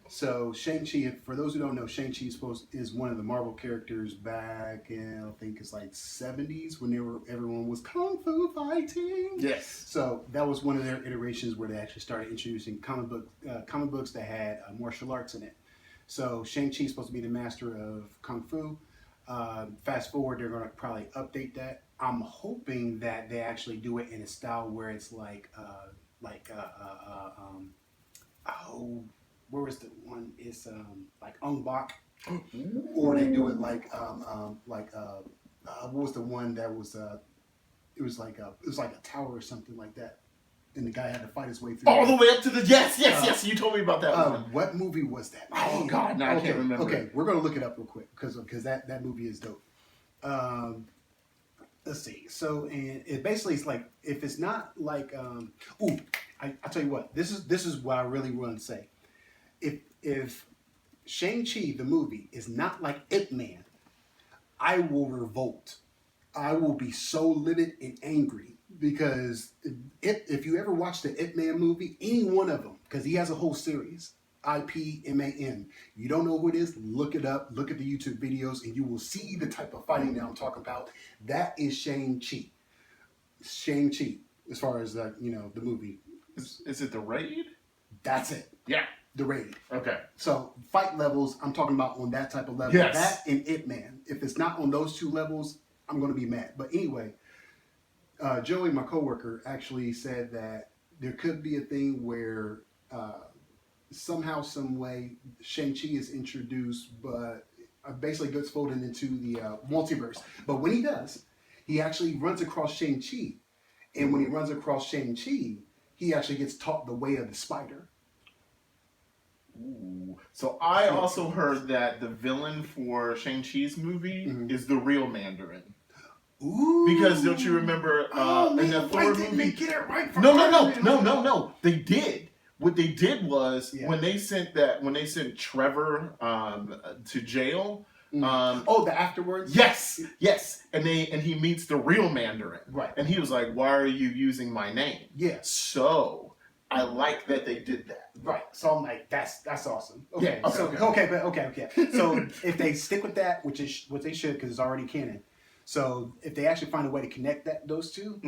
So ShangChi, for those who don't know, ShangChi is one of the Marvel characters back in I think it's like 70s when everyone was kung fu fighting. Yes. So that was one of their iterations where they actually started introducing comic books that had martial arts in it. So ShangChi is supposed to be the master of kung fu. Fast forward, they're going to probably update that. I'm hoping that they actually do it in a style where it's where was the one? It's like Ong Bak, or they do it like what was the one that was it was like a tower or something like that. And the guy had to fight his way through. All the way up to the yes. You told me about that one. What movie was that? Oh God, no, I can't remember. Okay, we're gonna look it up real quick because that movie is dope. Let's see. So and it basically is like if it's not like I tell you what, this is what I really want to say. If Shang-Chi the movie is not like Ip Man, I will revolt. I will be so livid and angry. Because if you ever watch the Ip Man movie, any one of them, because he has a whole series, IPMAN, you don't know who it is, look it up, look at the YouTube videos, and you will see the type of fighting that I'm talking about. That is Shang-Chi. Shang-Chi, as far as the movie. Is it The Raid? That's it. Yeah. The Raid. Okay. So fight levels, I'm talking about on that type of level. Yes. That and Ip Man. If it's not on those two levels, I'm going to be mad. But anyway, Joey, my coworker, actually said that there could be a thing where somehow, some way, Shang-Chi is introduced, but basically gets folded into the multiverse. But when he does, he actually runs across Shang-Chi. And when he runs across Shang-Chi, he actually gets taught the way of the spider. Ooh. So I also heard that the villain for Shang-Chi's movie is the real Mandarin. Ooh. Because don't you remember in the Thor movie? They get it right for No. They did. What they did was when they sent Trevor to jail. The afterwards. Yes, and he meets the real Mandarin. Right. And he was like, "Why are you using my name?" Yeah. So I like that they did that. Right. So I'm like, that's awesome. Okay. Yeah, Okay. So if they stick with that, which is what they should, because it's already canon. So if they actually find a way to connect those two,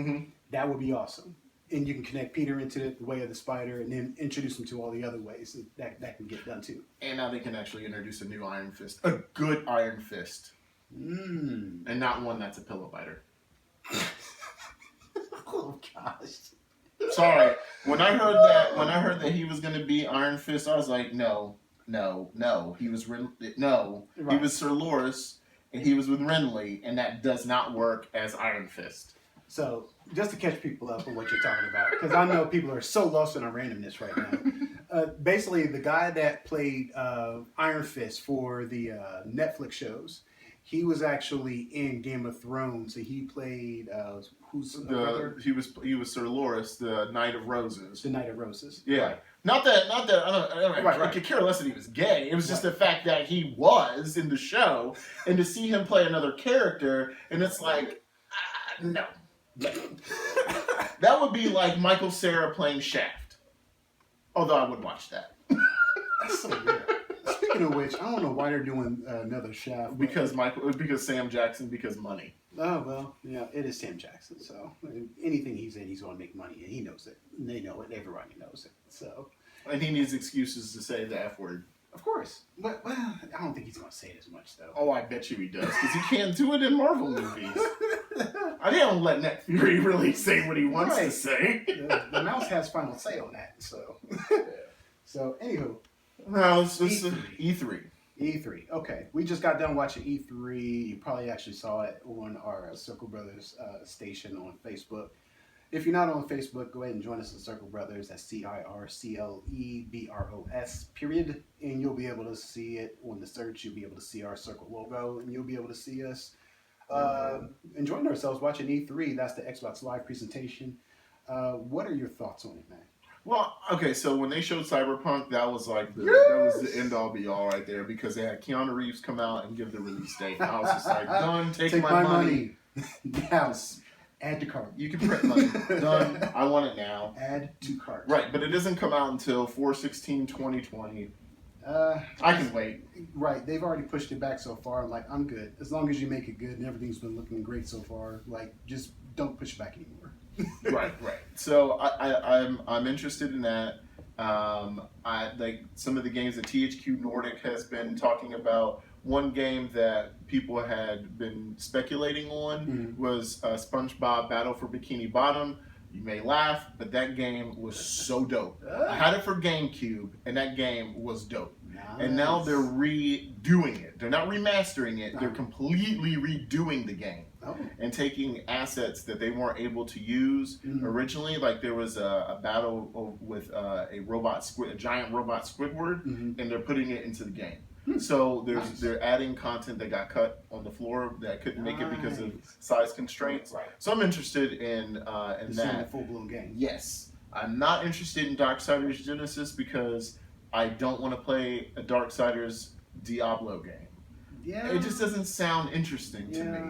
that would be awesome. And you can connect Peter into the way of the spider, and then introduce him to all the other ways that can get done too. And now they can actually introduce a new Iron Fist, a good Iron Fist, and not one that's a pillow biter. Oh gosh. Sorry. When I heard that he was going to be Iron Fist, I was like, no. He was He was Sir Loris, and he was with Renly, and that does not work as Iron Fist. So, just to catch people up on what you're talking about, because I know people are so lost in our randomness right now. Basically, the guy that played Iron Fist for the Netflix shows, he was actually in Game of Thrones. And he played who's the brother? He was Sir Loras, the Knight of Roses. The Knight of Roses. Yeah. Right. Not that I could care less that he was gay. It was just the fact that he was in the show, and to see him play another character, and it's like, no. That would be like Michael Cera playing Shaft. Although I would watch that. That's so weird. Speaking of which, I don't know why they're doing another Shaft. Because Sam Jackson, because money. Oh, well, yeah, it is Sam Jackson. So anything he's in, he's going to make money, and he knows it. And they know it. Everybody knows it. So. And he needs excuses to say the F word. Of course. But, well, I don't think he's going to say it as much, though. Oh, I bet you he does, because he can't do it in Marvel movies. I don't let Nick Fury really say what he wants to say. The mouse has final say on that, so. So, anywho. No, it's E3. E3. Okay. We just got done watching E3. You probably actually saw it on our Circle Brothers station on Facebook. If you're not on Facebook, go ahead and join us in Circle Brothers. That's CIRCLEBROS, period. And you'll be able to see it on the search. You'll be able to see our Circle logo, and you'll be able to see us enjoying ourselves watching E3. That's the Xbox Live presentation. What are your thoughts on it, man? Well, okay, so when they showed Cyberpunk, that was like that was the end all be all right there, because they had Keanu Reeves come out and give the release date. And I was just like, done, take my money. Now, add to cart. You can print money. Done. I want it now. Add to cart. Right, but it doesn't come out until 4/16/2020. I can wait. Right, they've already pushed it back so far. Like, I'm good. As long as you make it good and everything's been looking great so far, like, just don't push it back anymore. Right. So I'm interested in that. I like some of the games that THQ Nordic has been talking about. One game that people had been speculating on was SpongeBob Battle for Bikini Bottom. You may laugh, but that game was so dope. I had it for GameCube, and that game was dope. Nice. And now they're redoing it. They're not remastering it. They're completely redoing the game. And taking assets that they weren't able to use originally. Like there was a battle with a giant robot Squidward, and they're putting it into the game. So they're adding content that got cut on the floor that couldn't make it because of size constraints. Right. So I'm interested in that full blown game. Yes, I'm not interested in Darksiders Genesis because I don't want to play a Darksiders Diablo game. Yeah, it just doesn't sound interesting to me.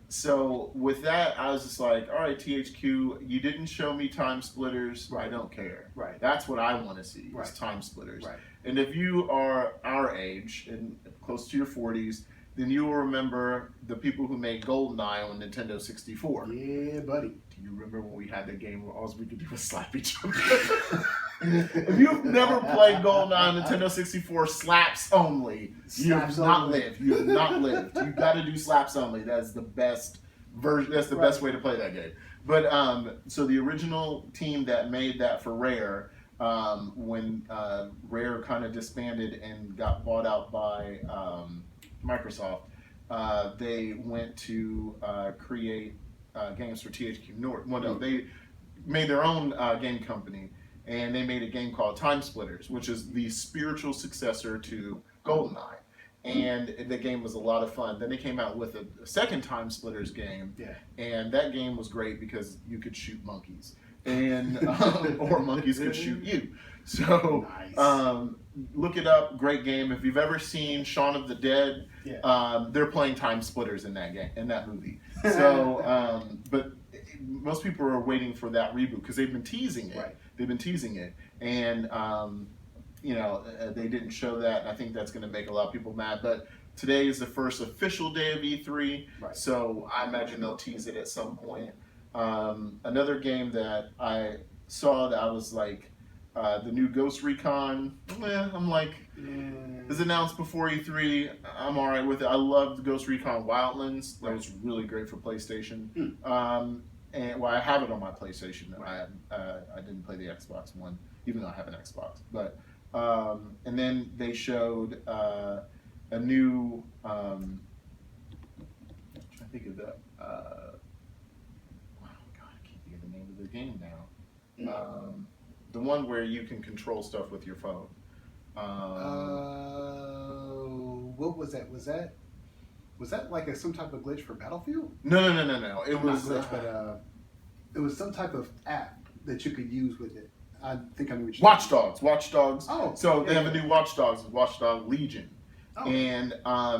So with that, I was just like, all right, THQ, you didn't show me Time Splitters. I don't care. Right. That's what I want to see is Time Splitters. Right. And if you are our age and close to your 40s, then you will remember the people who made GoldenEye on Nintendo 64. Yeah, buddy. Do you remember when we had that game where all we could do was slap each other? If you've never played GoldenEye on Nintendo 64, slaps only, you have not lived. You have not lived. You've got to do slaps only. That's the best version. That's the best way to play that game. But so the original team that made that for Rare, when Rare kind of disbanded and got bought out by Microsoft, they went to create games for THQ Nordic. Well, no, they made their own game company, and they made a game called Time Splitters, which is the spiritual successor to GoldenEye. And the game was a lot of fun. Then they came out with a second Time Splitters game, and that game was great because you could shoot monkeys, and or monkeys could shoot you. So look it up. Great game. If you've ever seen Shaun of the Dead, they're playing Time Splitters in that game, in that movie. So, but most people are waiting for that reboot because they've been teasing it. Right. They've been teasing it, and they didn't show that. And I think that's going to make a lot of people mad. But today is the first official day of E3, so I imagine they'll tease it at some point. Another game that I saw that I was like, the new Ghost Recon, I'm like, it was announced before E3. I'm all right with it. I loved Ghost Recon Wildlands. That was really great for PlayStation. And well, I have it on my PlayStation. I didn't play the Xbox one, even though I have an Xbox. But and then they showed a new think of the. Oh God, I can't think of the name of the game now. The one where you can control stuff with your phone. What was that? Was that like some type of glitch for Battlefield? No. It was not glitch, but it was some type of app that you could use with it. I think I knew what you Watch Dogs. Oh, so they have a new Watch Dogs, Watchdog Legion, and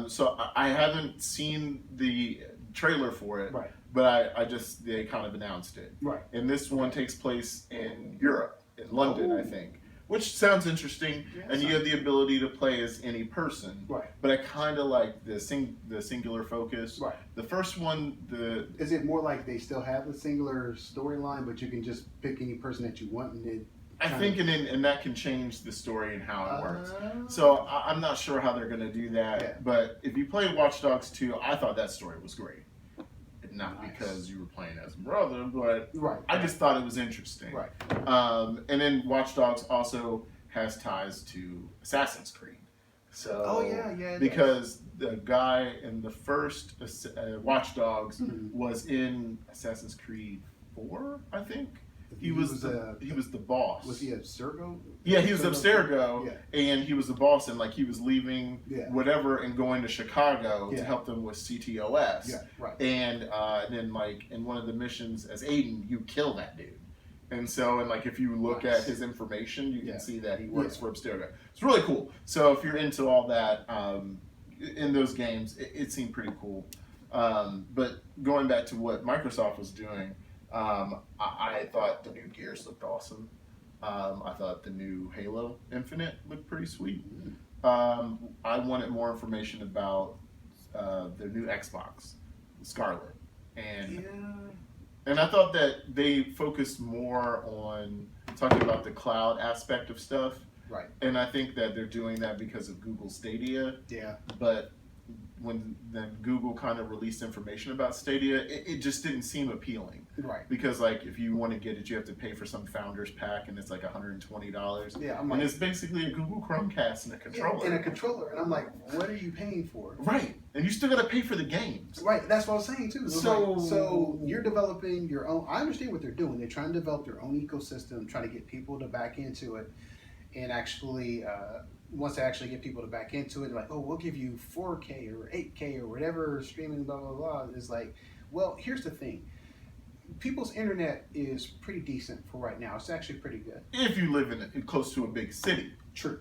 so I haven't seen the trailer for it, right? But they kind of announced it, right? And this one takes place in Europe, in London, I think. Which sounds interesting, and you have the ability to play as any person. Right. But I kind of like the singular focus. Right. The first one, is it more like they still have a singular storyline, but you can just pick any person that you want, and it. I think, and that can change the story and how it works. So I'm not sure how they're going to do that. Yeah. But if you play Watch Dogs 2, I thought that story was great. Not because you were playing as a brother, but I just thought it was interesting. Right. And then Watch Dogs also has ties to Assassin's Creed. So because the guy in the first Watch Dogs was in Assassin's Creed 4, I think. He was the boss. Was he Abstergo? Yeah, he was Abstergo, and he was the boss, and like he was leaving whatever and going to Chicago to help them with CTOS. Yeah, right. And then like in one of the missions as Aiden, you kill that dude. And so, and like if you look at his information, you can see that he works for Abstergo. It's really cool. So if you're into all that in those games, it seemed pretty cool. But going back to what Microsoft was doing. I thought the new Gears looked awesome. I thought the new Halo Infinite looked pretty sweet. I wanted more information about their new Xbox, Scarlet, and I thought that they focused more on talking about the cloud aspect of stuff. Right. And I think that they're doing that because of Google Stadia. Yeah. But when then Google kind of released information about Stadia, it just didn't seem appealing. Right. Because like if you want to get it, you have to pay for some founders pack, and it's like $120. Yeah. And it's basically a Google Chromecast and a controller. Yeah, and a controller, and I'm like, what are you paying for? Right. And you still got to pay for the games. Right. That's what I was saying too. So you're developing your own. I understand what they're doing. They're trying to develop their own ecosystem, trying to get people to back into it, and actually. Once they actually get people to back into it, like, oh, we'll give you 4K or 8K or whatever streaming, blah, blah, blah. It's like, well, here's the thing. People's internet is pretty decent for right now. It's actually pretty good. If you live in close to a big city. True.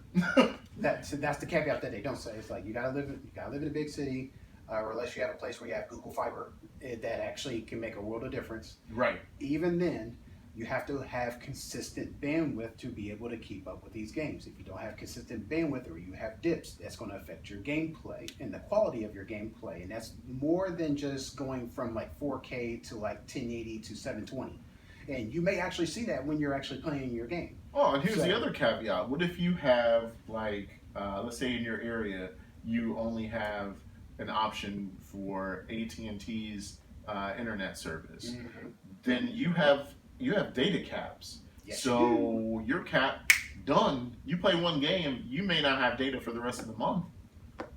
That's the caveat that they don't say. It's like you gotta live in a big city, or unless you have a place where you have Google Fiber that actually can make a world of difference. Right. Even then, you have to have consistent bandwidth to be able to keep up with these games. If you don't have consistent bandwidth or you have dips, that's going to affect your gameplay and the quality of your gameplay. And that's more than just going from like 4K to like 1080 to 720. And you may actually see that when you're actually playing your game. Oh, and here's the other caveat. What if you have like, let's say in your area, you only have an option for AT&T's internet service. Mm-hmm. Then you have data caps. Yes, so your cap done. You play one game, you may not have data for the rest of the month.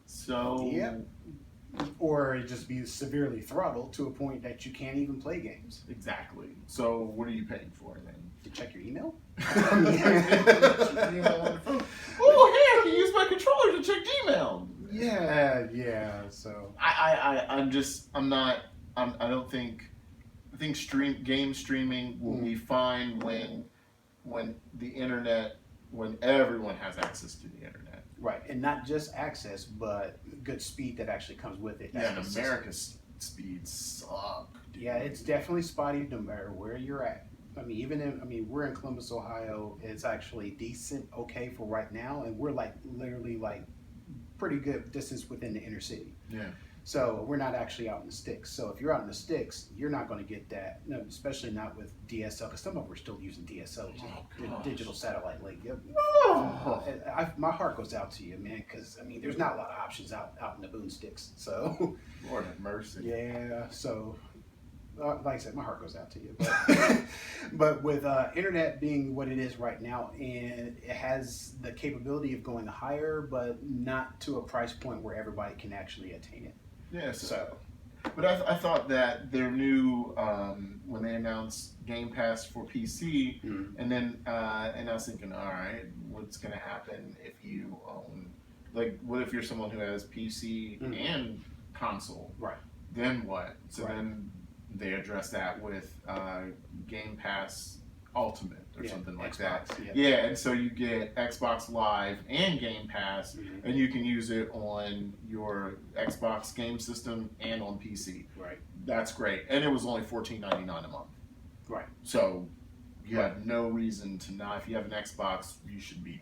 So or it just be severely throttled to a point that you can't even play games. Exactly. So what are you paying for then? To check your email? Oh, hey, I can use my controller to check Gmail. Yeah. So I think game streaming will be fine when the internet, when everyone has access to the internet. Right, and not just access, but good speed that actually comes with it. Yeah, and America's speeds suck. Dude. Yeah, it's definitely spotty no matter where you're at. I mean, we're in Columbus, Ohio. It's actually decent, okay for right now, and we're like literally like pretty good distance within the inner city. Yeah. So we're not actually out in the sticks. So if you're out in the sticks, you're not going to get that. No, especially not with DSL, because some of them are still using DSL, digital satellite link. Yep. My heart goes out to you, man, because I mean, there's not a lot of options out in the boonsticks. So, Lord have mercy. Yeah. So, like I said, my heart goes out to you. But with internet being what it is right now, and it has the capability of going higher, but not to a price point where everybody can actually attain it. Yeah, But I thought that their new when they announced Game Pass for PC, and then and I was thinking, all right, what's gonna happen if you own, like, what if you're someone who has PC and console? Right. Then what? So then they address that with Game Pass Ultimate or something like Xbox, that. Yeah, and so you get Xbox Live and Game Pass, and you can use it on your Xbox game system and on PC. Right. That's great. And it was only $14.99 a month. Right. So you have no reason to not. If you have an Xbox, you should be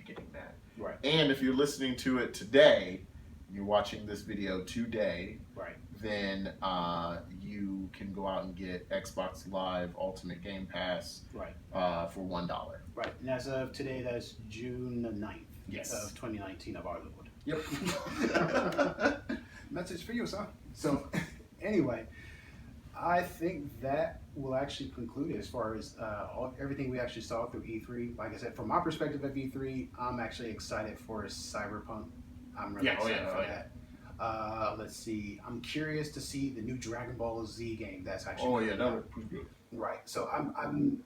getting that. Right. And if you're listening to it today, you're watching this video today, right, then you can go out and get Xbox Live Ultimate Game Pass, right, for $1. Right. And as of today, that's June the 9th Yes. of 2019 of our Lord. Yep. Message for you, son. So, anyway, I think that will actually conclude it as far as everything we actually saw through E3. Like I said, from my perspective of E3, I'm actually excited for Cyberpunk. I'm really excited for that. Let's see. I'm curious to see the new Dragon Ball Z game that's actually. That looked pretty good. Right. So I'm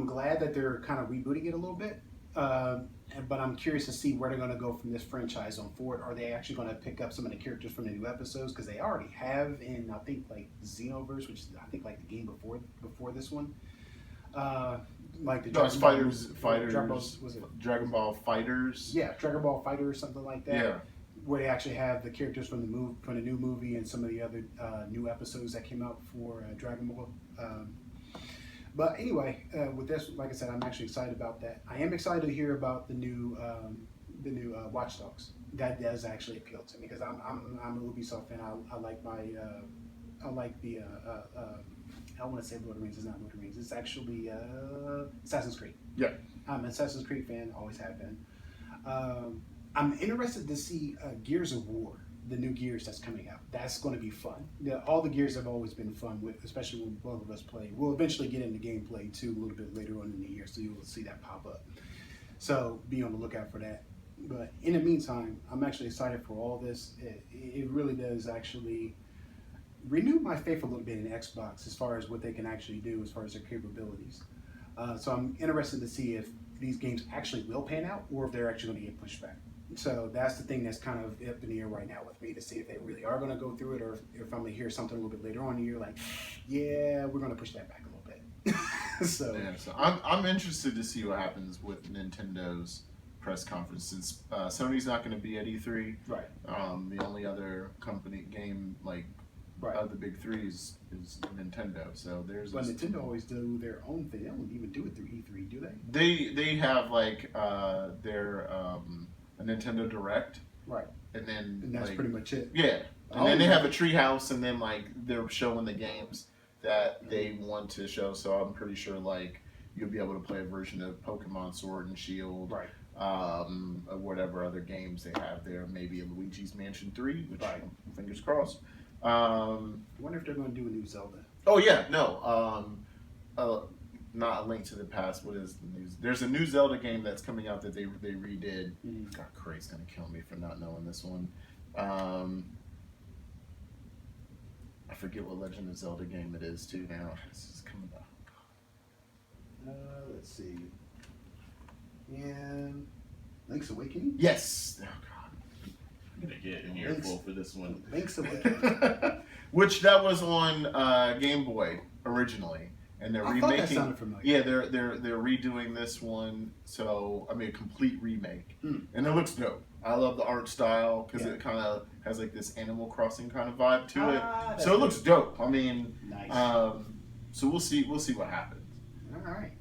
glad that they're kind of rebooting it a little bit. But I'm curious to see where they're going to go from this franchise on forward. Are they actually going to pick up some of the characters from the new episodes? Because they already have in, I think, like Xenoverse, which is, I think, like the game before this one. Like the Dragon Fighters, was it Dragon Ball Fighters? Yeah, Dragon Ball Fighter or something like that. Yeah. Where they actually have the characters from the new movie and some of the other new episodes that came out for Dragon Ball. But anyway, with this, like I said, I'm actually excited about that. I am excited to hear about the new Watch Dogs. That does actually appeal to me because I'm an Ubisoft fan. I like the I want to say Lord of the Rings. It's not Lord of the Rings. It's actually Assassin's Creed. Yeah. I'm an Assassin's Creed fan. Always have been. I'm interested to see Gears of War, the new Gears that's coming out. That's going to be fun. All the Gears have always been fun, especially when both of us play. We'll eventually get into gameplay too a little bit later on in the year, so you'll see that pop up. So be on the lookout for that. But in the meantime, I'm actually excited for all this. It really does actually renew my faith a little bit in Xbox as far as what they can actually do as far as their capabilities. So I'm interested to see if these games actually will pan out or if they're actually going to get pushed back. So that's the thing that's kind of up in the air right now with me to see if they really are going to go through it or if I'm going to hear something a little bit later on in the year like, yeah, we're going to push that back a little bit. So I'm interested to see what happens with Nintendo's press conference since Sony's not going to be at E3. Right. The only other company game of the big three is Nintendo. So there's. But Nintendo always do their own thing. They don't even do it through E3, do they? They have their a Nintendo Direct. Right. And that's pretty much it. Yeah. And then they have a treehouse, and then they're showing the games that they want to show. So I'm pretty sure you'll be able to play a version of Pokemon Sword and Shield. Right. Whatever other games they have there, maybe Luigi's Mansion 3, which fingers crossed. I wonder if they're going to do a new Zelda. Oh yeah, no, not A Link to the Past. What is the news? There's a new Zelda game that's coming out that they redid. God, Craig's gonna kill me for not knowing this one. I forget what Legend of Zelda game it is too now. This is coming out. Let's see. And Link's Awakening? Yes. Oh God. I'm gonna get an earful for this one. Link's Awakening. Which that was on Game Boy originally, and they're remaking. That sounded familiar. Yeah, they're redoing this one. So I mean, a complete remake, and it looks dope. I love the art style because it kind of has this Animal Crossing kind of vibe to it. So it looks dope. I mean, nice. So we'll see what happens. All right.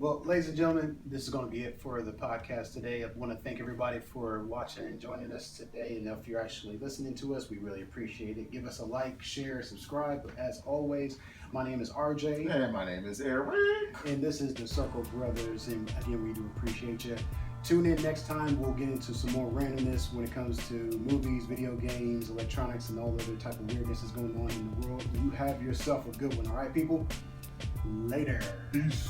Well, ladies and gentlemen, this is going to be it for the podcast today. I want to thank everybody for watching and joining us today. And if you're actually listening to us, we really appreciate it. Give us a like, share, subscribe. As always, my name is RJ. And my name is Eric. And this is the Circle Brothers. And again, we do appreciate you. Tune in next time. We'll get into some more randomness when it comes to movies, video games, electronics, and all the other type of weirdness that's going on in the world. You have yourself a good one. All right, people? Later. Peace.